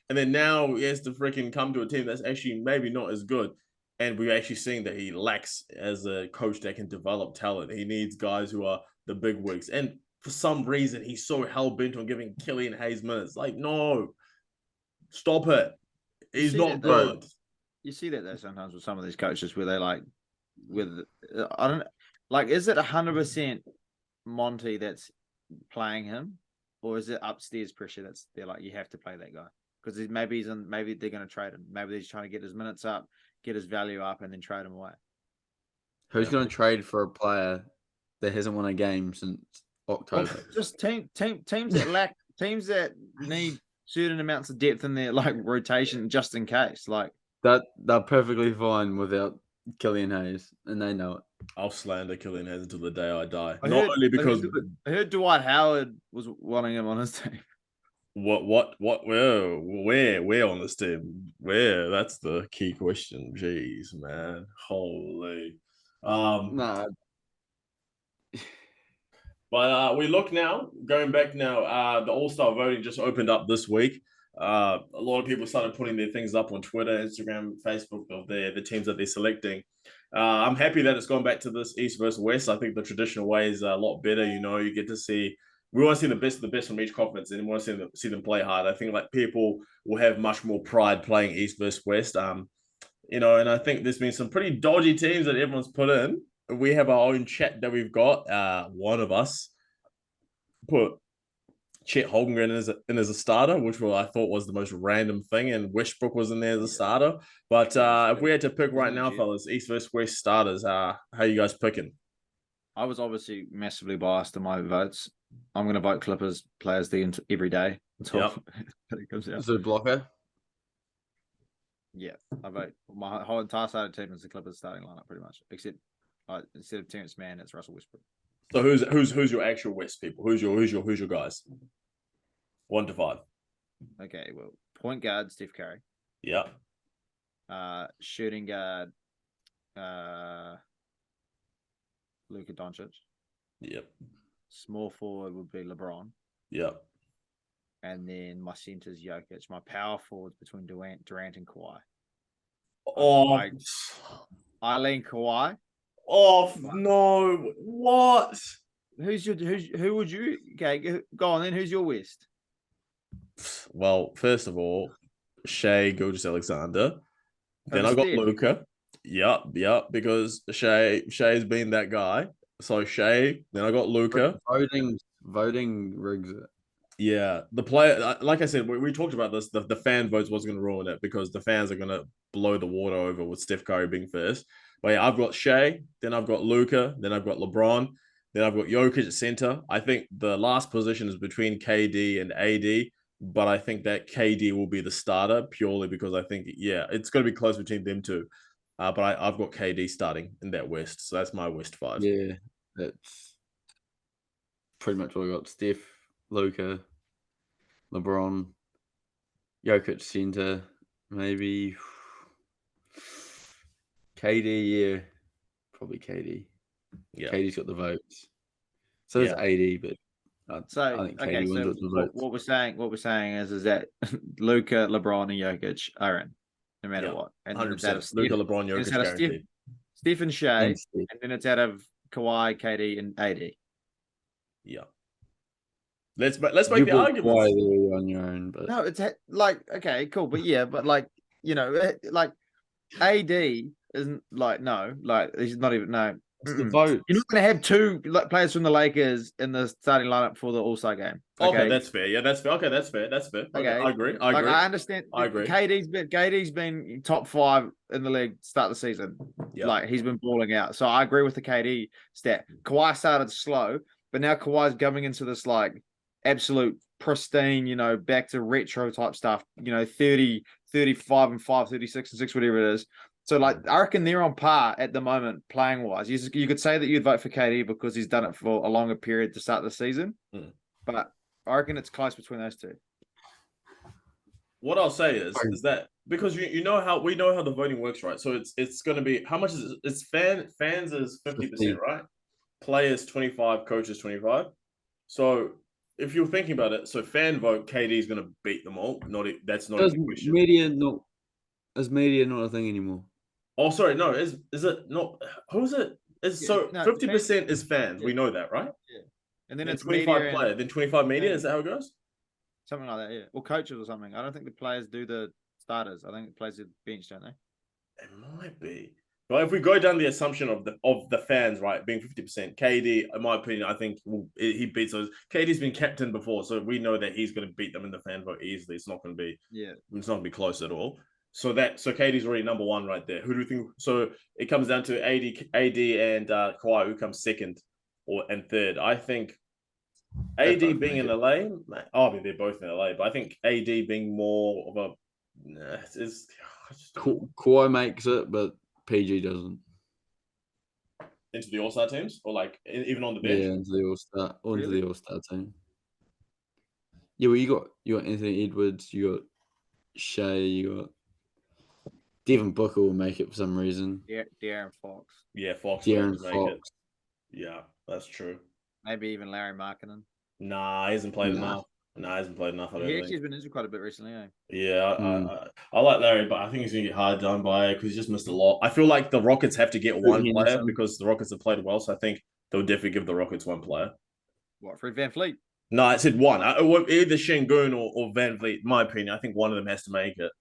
And then now he has to freaking come to a team that's actually maybe not as good. And we're actually seeing that he lacks as a coach that can develop talent. He needs guys who are the big wigs. And for some reason, he's so hell-bent on giving Killian Hayes minutes. Like, no, stop it. He's not good. You see that though sometimes with some of these coaches where they like, I don't like, is it 100% Monty that's playing him, or is it upstairs pressure they're like, you have to play that guy because maybe they're going to trade him. Maybe they're trying to get his minutes up, get his value up, and then trade him away. Who's going to trade for a player that hasn't won a game since October? Just teams that need certain amounts of depth in their like rotation just in case. Like that they're perfectly fine without Killian Hayes, and they know it. I'll slander Killian Hayes until the day I die. I heard Dwight Howard was wanting him on his team. What? Where on this team? Where? That's the key question. Jeez, man. Holy. Nah. But we look now, going back now, the All-Star voting just opened up this week. A lot of people started putting their things up on Twitter, Instagram, Facebook of the teams that they're selecting. I'm happy that it's gone back to this East versus West. I think the traditional way is a lot better. You know, you get to see, we want to see the best of the best from each conference, and we want to see them play hard. I think like people will have much more pride playing East versus West. You know, and I think there's been some pretty dodgy teams that everyone's put in. We have our own chat that we've got. One of us put Chet Holmgren as a starter, which I thought was the most random thing, and Westbrook was in there as a starter. But if we had to pick right now, fellas, East versus West starters, how are you guys picking? I was obviously massively biased in my votes. I'm going to vote Clippers players every day until it comes out. Is it a blocker? Yeah, I vote. My whole entire starting team is the Clippers starting lineup, pretty much, except instead of Terrence Mann, it's Russell Westbrook. So who's your actual West people? Who's your guys? 1 to 5. Okay, well, point guard Steph Curry. Yeah. Shooting guard Luka Doncic. Yep. Small forward would be LeBron. Yep. And then my center's Jokic. My power forwards between Durant and Kawhi. Oh, I lean Kawhi. Oh no! What? Who would you? Okay, go on then. Who's your West? Well, first of all, Shai Gilgeous-Alexander. Then I got Luka. Yep. Because Shai's been that guy. So Shai. Then I got Luka. Voting rigs it. Yeah, the player, like I said, we talked about this. The fan votes was going to ruin it because the fans are going to blow the water over with Steph Curry being first. But yeah, I've got Shai, then I've got Luka, then I've got LeBron, then I've got Jokic at center. I think the last position is between KD and AD. but I think that KD will be the starter purely because I think, it's going to be close between them two. But I've got KD starting in that West. So that's my West 5. Yeah, that's pretty much what I got. Steph, Luka, LeBron, Jokic center, maybe KD, yeah. Probably KD. Yeah. KD's got the votes. So does AD, but I think KD wins with the votes. What we're saying is that Luka, LeBron, and Jokic are in, no matter what. And 100%. Luka, LeBron, Jokic guaranteed. Steph and Shea, and then it's out of Kawhi, KD, and AD. Yeah. Let's make the argument. Kawhi there on your own, but no, it's like okay, cool, but like like AD isn't like he's not even it's the vote. You're not going to have two players from the Lakers in the starting lineup for the All-Star game. Okay, that's fair. Yeah, that's fair. Okay, that's fair. Okay, I agree. I understand. I agree. KD's been top 5 in the league start the season. Yeah. Like he's been balling out. So I agree with the KD stat. Kawhi started slow, but now Kawhi's coming into this like absolute pristine, back to retro type stuff. 30, 35 and 5, 36 and 6, whatever it is. So, I reckon they're on par at the moment, playing-wise. You could say that you'd vote for KD because he's done it for a longer period to start the season. But I reckon it's close between those two. What I'll say is that because we know how the voting works, right? So it's going to be, how much is it? It's fans is 50%, right? Players 25, coaches 25. So if you're thinking about it, so fan vote, KD is going to beat them all. That's not a question. Is media not a thing anymore? Oh, sorry, no. Is it not? Who's it? 50% is fans. Yeah. We know that, right? Yeah. And then it's 25 player, then 25 media. Is that how it goes? Something like that, yeah. Or coaches or something. I don't think the players do the starters. I think the players do the bench, don't they? It might be. But if we go down the assumption of the fans, right, being 50%, KD, in my opinion, I think he beats those. KD's been captain before, so we know that he's going to beat them in the fan vote easily. It's not going to be. Yeah. It's not going to be close at all. So KD's already number 1 right there. Who do we think? So it comes down to AD and Kawhi, who comes second and third. I think AD being in LA, they're both in LA, but I think AD being more of a Kawhi makes it, but PG doesn't. Into the All-Star teams, or even on the bench. Yeah, into the All-Star, into the All-Star team. Yeah, well, you got Anthony Edwards, you got Shea, you got. Devin Booker will make it for some reason. Yeah, De'Aaron Fox. Yeah, Fox. De'Aaron Fox. Yeah, that's true. Maybe even Larry Markkinen. Nah, he hasn't played enough. He hasn't played enough. He actually has been injured quite a bit recently, eh? Yeah, I like Larry, but I think he's going to get hard done by because he's just missed a lot. I feel like the Rockets have to get one player because the Rockets have played well, so I think they'll definitely give the Rockets one player. What, Fred VanVleet? No, I said one. Either Şengün or VanVleet, in my opinion. I think one of them has to make it.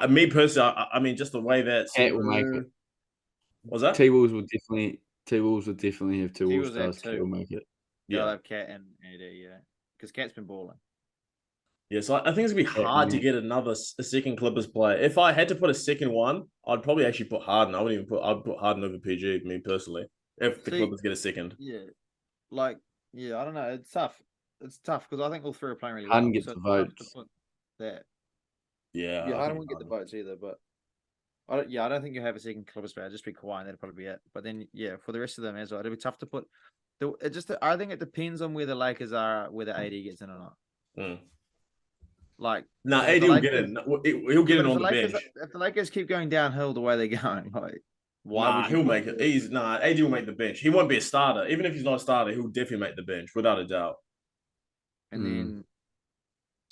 Me personally, I mean, just the way that Cat will make it. Was that? T-Wolves would definitely have 2 All-Stars. Cat will make it. Yeah, they'll have Cat and AD, yeah, because Cat's been balling. Yeah, so I think it's gonna be hard to get a second Clippers player. If I had to put a second one, I'd probably actually put Harden. I'd put Harden over PG, me personally. If the Clippers get a second. Yeah, I don't know. It's tough. It's tough because I think all 3 are playing really well. Harden gets the votes. Yeah, I don't want to get the votes either, but I don't think you have a second Clippers player. Just be Kawhi, and that'd probably be it. But then, for the rest of them as well, it'll be tough to put. I think it depends on where the Lakers are, whether AD gets in or not. AD will get in. He'll get in on the bench. If the Lakers keep going downhill the way they're going, why would he'll make it? AD will make the bench. He won't be a starter. Even if he's not a starter, he'll definitely make the bench without a doubt. And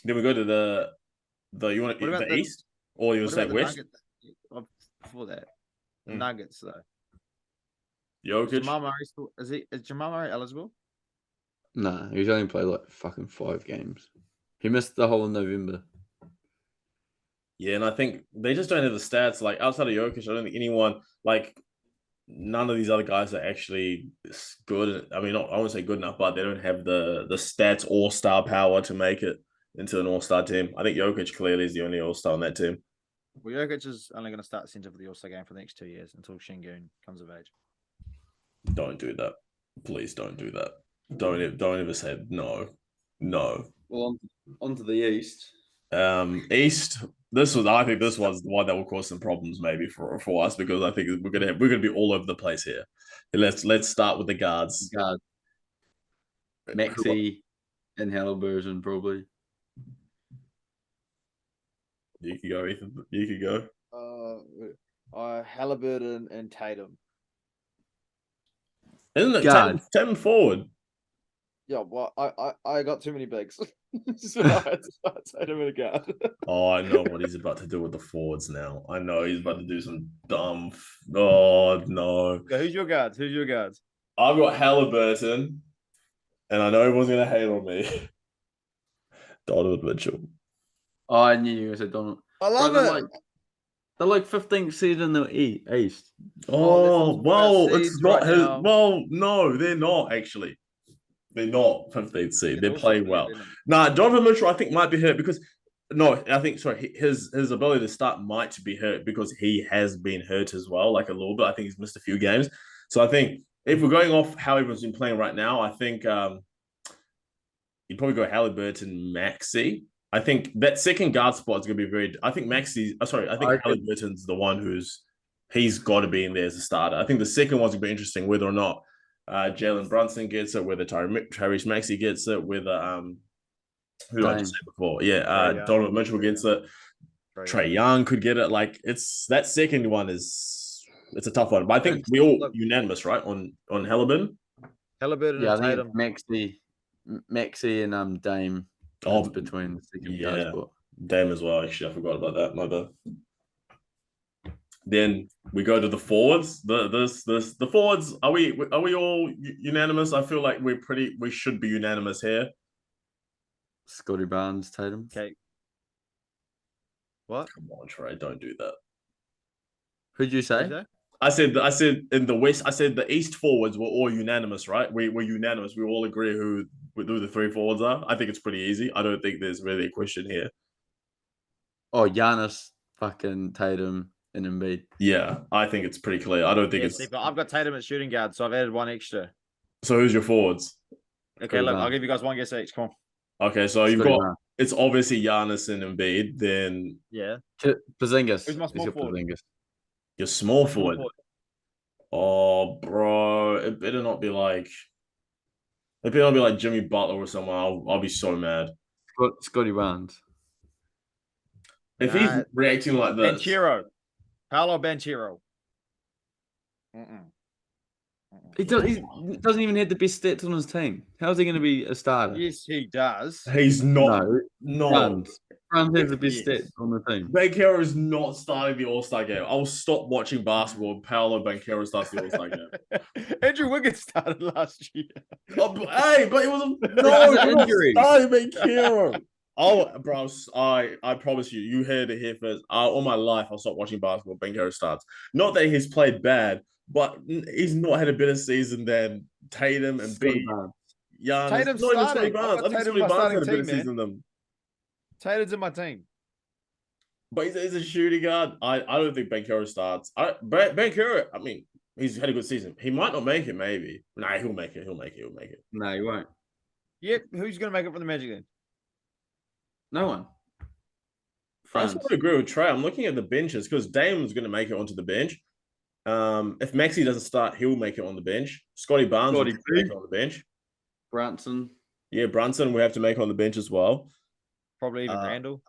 then we go to the East, or you want to say West? Before that, Nuggets though. Jokic. Is Jamal Murray eligible? No, he's only played fucking 5 games. He missed the whole of November. Yeah, and I think they just don't have the stats. Outside of Jokic, I don't think anyone none of these other guys are actually good. I mean, I won't say good enough, but they don't have the stats or star power to make it into an all-star team. I think Jokic clearly is the only all-star on that team. Well, Jokic is only going to start center for the all-star game for the next 2 years until Şengün comes of age. Don't do that. Please don't do that. Don't ever say no. No. Well, on to the East. East. I think this was the one that will cause some problems maybe for us because I think we're gonna be all over the place here. Let's start with the guards. Guard. Maxey and Halliburton probably. You can go, Ethan. You can go. Halliburton and Tatum. Isn't it Tatum forward? Yeah, well, I got too many bigs. So I had to start Tatum in a guard. Oh, I know what he's about to do with the forwards now. I know he's about to do some dumb. Oh no! So who's your guards? I've got Halliburton, and I know everyone's gonna hate on me. Donovan Mitchell. Oh, I knew you were going to say Donald. I love it. They're like 15th seed in the East. Oh, well, it's not his. Now. Well, no, they're not actually. They're not 15th seed. They play well. Nah, Donovan Mitchell, I think, might be hurt because his ability to start might be hurt because he has been hurt as well, like a little bit. I think he's missed a few games. So I think if we're going off how everyone's been playing right now, I think you'd probably go Halliburton, Maxey. I think that second guard spot is going to be very. I think Maxey. I think Halliburton's the one he's got to be in there as a starter. I think the second one's going to be interesting whether or not Jalen Brunson gets it, whether Tyrese Maxey gets it, whether who did I just say before? Yeah, Donovan Mitchell gets it. Trae Young could get it. Like it's that second one it's a tough one. But I think we all unanimous, right, on Halliburton. Halliburton and Tatum. Maxey and Dame. Oh, between the second guard spot. Dame as well. Actually, I forgot about that. My bad. Then we go to the forwards. The forwards. Are we all unanimous? I feel like we should be unanimous here. Scotty Barnes, Tatum. Okay. What? Come on, Trey, don't do that. Who'd you say? I said in the West. I said the East forwards were all unanimous, right? We're unanimous. We all agree who the three forwards are. I think it's pretty easy. I don't think there's really a question here. Oh, Giannis, fucking Tatum, and Embiid. Yeah, I think it's pretty clear. I don't think it's. I've got Tatum at shooting guard, so I've added one extra. So who's your forwards? Okay, look, I'll give you guys one guess each. Come on. Okay, so you've got it's obviously Giannis and Embiid. Then Porzingis. Who's my small forward? Your small forward. Oh, bro, it better not be like Jimmy Butler or someone. I'll be so mad. Scotty Barnes. If he's reacting like this. Paolo Banchero. He doesn't even have the best stats on his team. How's he going to be a starter? Yes, he does. He's not. No. Franz has the best stats on the team. Banchero is not starting the All-Star game. I'll stop watching basketball if Paolo Banchero starts the All-Star game. Andrew Wiggins started last year. But it was an injury. Starting Banchero. Oh, bro, I promise you heard it here first. All my life, I'll stop watching basketball. Banchero starts. Not that he's played bad, but he's not had a better season than Tatum and B. Giannis. Tatum's starting. I think Scotty Barnes had a better season than them. Tatum's in my team. But he's a shooting guard. I don't think Banchero starts. Banchero, I mean, he's had a good season. He might not make it, maybe. Nah, he'll make it. No, he won't. Yep. Who's going to make it for the Magic then? No one. I just agree with Trey. I'm looking at the benches because Dame's going to make it onto the bench. If Maxey doesn't start, he'll make it on the bench. Scotty Barnes will make it on the bench. Brunson. Yeah, Brunson we have to make on the bench as well. Probably even Randall.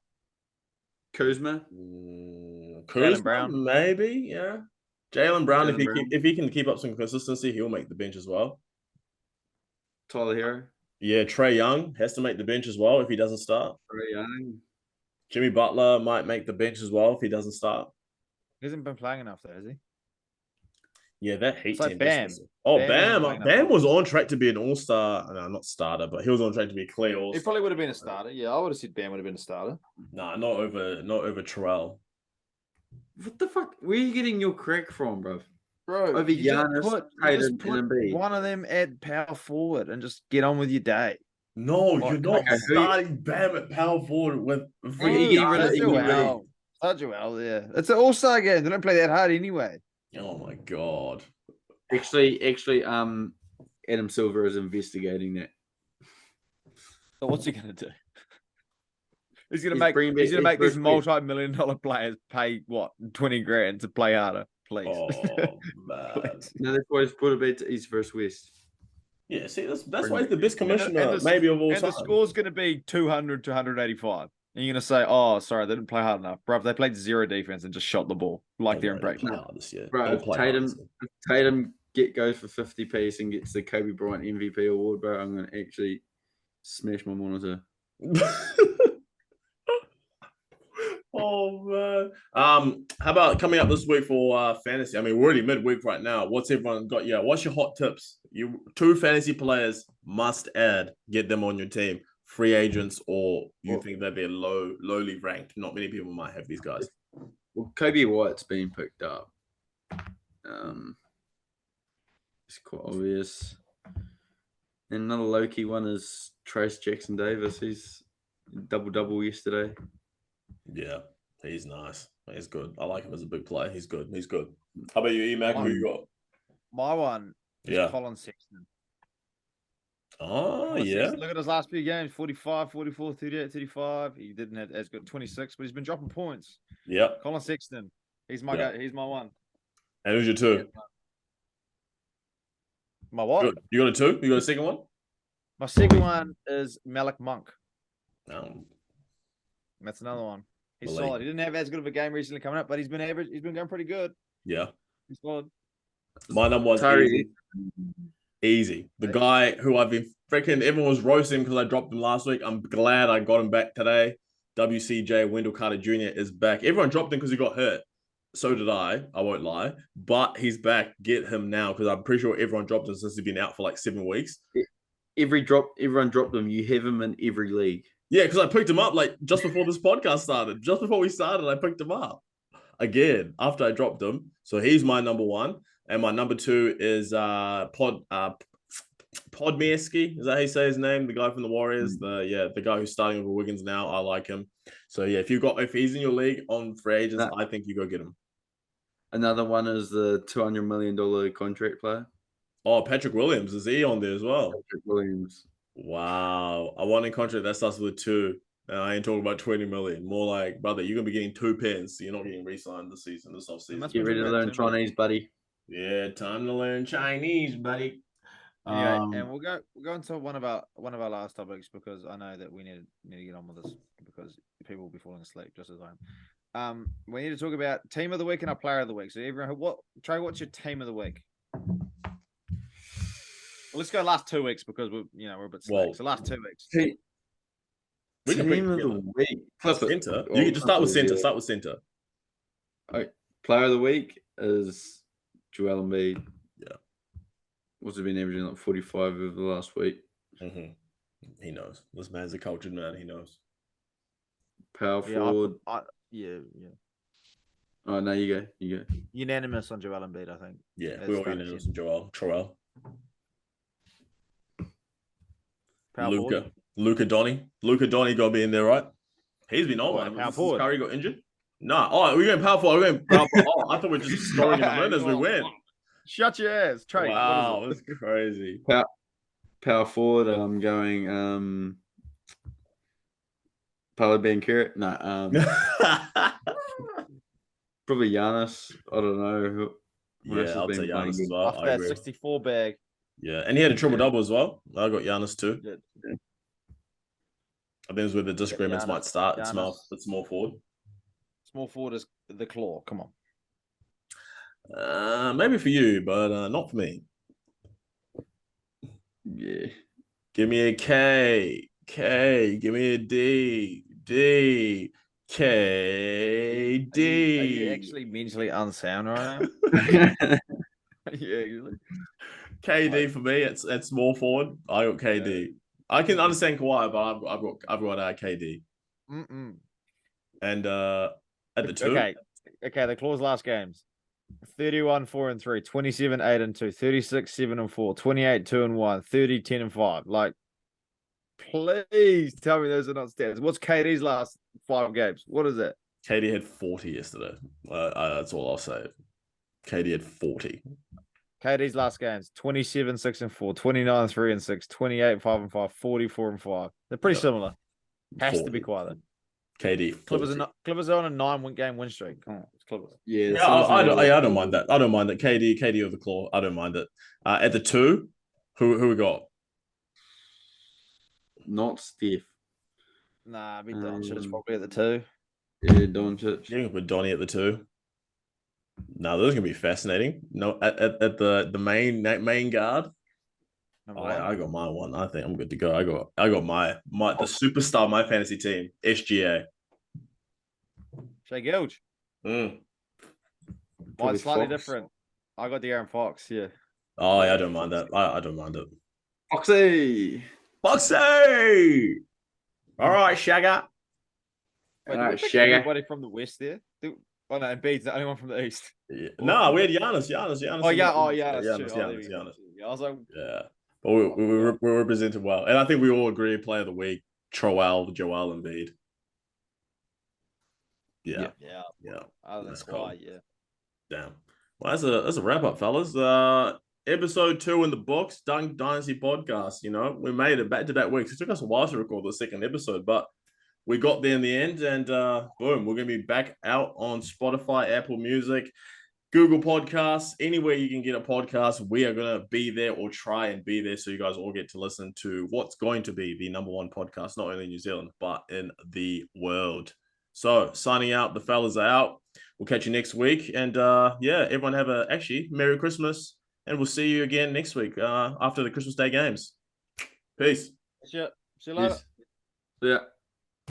Kuzma. Jaylen Brown. Maybe, yeah. Jaylen Brown, if he can keep up some consistency, he'll make the bench as well. Tyler Hero. Yeah, Trae Young has to make the bench as well if he doesn't start. Trae Young. Jimmy Butler might make the bench as well if he doesn't start. He hasn't been playing enough, though, has he? Yeah, that Heat team. Bam. Bam was on track to be an all-star. No, not starter, but he was on track to be a clear all-star. He probably would have been a starter. Yeah, I would have said Bam would have been a starter. Nah, not over Terrell. What the fuck? Where are you getting your crack from, bro? Bro, over Giannis, just put one of them at power forward and just get on with your day. No, you're not starting Bam at power forward with Joel, yeah. It's an all-star game. They don't play that hard anyway. Oh my god. Actually, Adam Silver is investigating that. So what's he gonna do? He's gonna He's make these multi-million-dollar players pay what 20 grand to play harder, please. Oh man. Please. No, that's why he's put a bit to East versus West. Yeah, see, that's why he's the best commissioner the, maybe of all and time. the score's going to be 200 to 185. And you're going to say, oh, sorry, they didn't play hard enough. Bro, they played zero defense and just shot the ball like they're in practice. Bro, if Tatum goes for 50 piece and gets the Kobe Bryant MVP award, bro, I'm going to actually smash my monitor. Oh man. How about coming up this week for fantasy? I mean, we're already midweek right now. What's everyone got? Yeah, what's your hot tips? You 2 fantasy players must add, get them on your team. Free agents, or you think that they're lowly ranked? Not many people might have these guys. Well, Kobe White's been picked up. It's quite obvious. And another low-key one is Trace Jackson Davis. He's double-double yesterday. Yeah, he's nice. He's good. I like him as a big player. He's good. How about you, E-Mac? Who you got? My one is Colin Sexton. Oh, yeah. Look at his last few games, 45, 44, 38, 35. He didn't have as good 26, but he's been dropping points. Yeah. Colin Sexton. He's my guy. He's my one. And who's your 2? My what? Good. You got a 2? You got a second one? My second one is Malik Monk. That's another one. He's solid. He didn't have as good of a game recently coming up, but he's been average. He's been going pretty good. Yeah. He's solid. My number one's Easy. The guy who I've been freaking, everyone was roasting because I dropped him last week. I'm glad I got him back today. WCJ, Wendell Carter Jr. is back. Everyone dropped him because he got hurt. So did I won't lie. But he's back. Get him now because I'm pretty sure everyone dropped him since he's been out for like 7 weeks. Everyone dropped him. You have him in every league. Yeah, because I picked him up like just before this podcast started. Just before we started, I picked him up again after I dropped him. So he's my number 1. And my number 2 is Podmieski. Is that how you say his name? The guy from the Warriors. The guy who's starting over Wiggins now. I like him. So yeah, if he's in your league on free agents, I think you go get him. Another one is the $200 million contract player. Oh, Patrick Williams. Is he on there as well? Patrick Williams. Wow. I want a contract that starts with 2. I ain't talking about 20 million. More like, brother, you're gonna be getting 2 pens. So you're not getting re-signed this offseason. Get ready to learn Chinese, buddy. Yeah, time to learn Chinese, buddy. And we'll go into one of our last topics because I know that we need to get on with this because people will be falling asleep just as I am. We need to talk about team of the week and our player of the week. So everyone, Trey, what's your team of the week? Well, let's go last 2 weeks because we're a bit slack. So last 2 weeks. We can team of the week. Center. You can just start with center. Start with center. Okay. Player of the week is Joel Embiid. Yeah. What's it been averaging like 45 over the last week? Mm-hmm. He knows. This man's a cultured man. He knows. Power forward. Yeah. Oh, no, you go. Unanimous on Joel Embiid, I think. Yeah, we're all unanimous on Joel. Luka Donny got to be in there, right? He's been on one. Power forward. Curry got injured? No. Oh, we're going power forward. We're going power forward. Oh, I thought we were just scoring in the win as we went. Shut your ass, Trey. Wow, that's crazy. Power forward. I'm going Paolo Banchero. No. Probably Giannis. I don't know. I'll take Giannis as well. After that 64 bag. Yeah, and he had a triple-double as well. I got Giannis too. Yeah. I think it's where the disagreements might start. It's small forward. Small forward is the claw. Come on. Maybe for you, but not for me. Yeah. Give me a K. Give me a D. K. D. Are you actually mentally unsound right now? Yeah. KD for me, it's small forward. I got KD. Yeah. I can understand Kawhi, but I've got KD. And at the 2. Okay. The Claws last games: 31-4-3, 27-8-2, 36-7-4, 28-2-1, 30-10-5. Like, please tell me those are not stats. What's KD's last 5 games? What is it? KD had 40 yesterday. That's all I'll say. KD had 40. KD's last games 27, 6 and 4, 29, 3 and 6, 28, 5 and 5, 44 and 5. They're pretty similar. Has 40. to be quiet. KD. Clippers are on a 9-game win streak. Come on, it's Clippers. Yeah, I don't mind that. I don't mind that. KD of the claw. I don't mind it. At the 2, who we got? Not Steph. Nah, I mean Doncic probably at the 2. Yeah, Doncic. You're gonna put Donnie at the 2. No, those are gonna be fascinating. No, at the main guard. I got my one. I think I'm good to go. I got my the superstar of my fantasy team, SGA. Shai Gilge. Mm. Mine's slightly different. I got the Aaron Fox, yeah. Oh, yeah, I don't mind that. I don't mind it. Foxy! All right, Shagger. Wait, did we pick anybody from the West there? Oh, no, Embiid's the only one from the East. Yeah. No, we had Giannis. Oh, yeah. Giannis. I was like... Yeah. But we represented well. And I think we all agree player of the week, Joel Embiid. Yeah. That's cool. Yeah. Damn. Well, that's a wrap up, fellas. Episode 2 in the books, Dunk Dynasty podcast. You know, we made it back-to-back weeks. It took us a while to record the second episode, but we got there in the end, and boom, we're gonna be back out on Spotify, Apple Music, Google Podcasts, anywhere you can get a podcast. We are gonna be there or try and be there, so you guys all get to listen to what's going to be the number 1 podcast, not only in New Zealand but in the world. So signing out, the fellas are out. We'll catch you next week, and everyone have a Merry Christmas, and we'll see you again next week after the Christmas Day games. Peace. See you later. Yeah.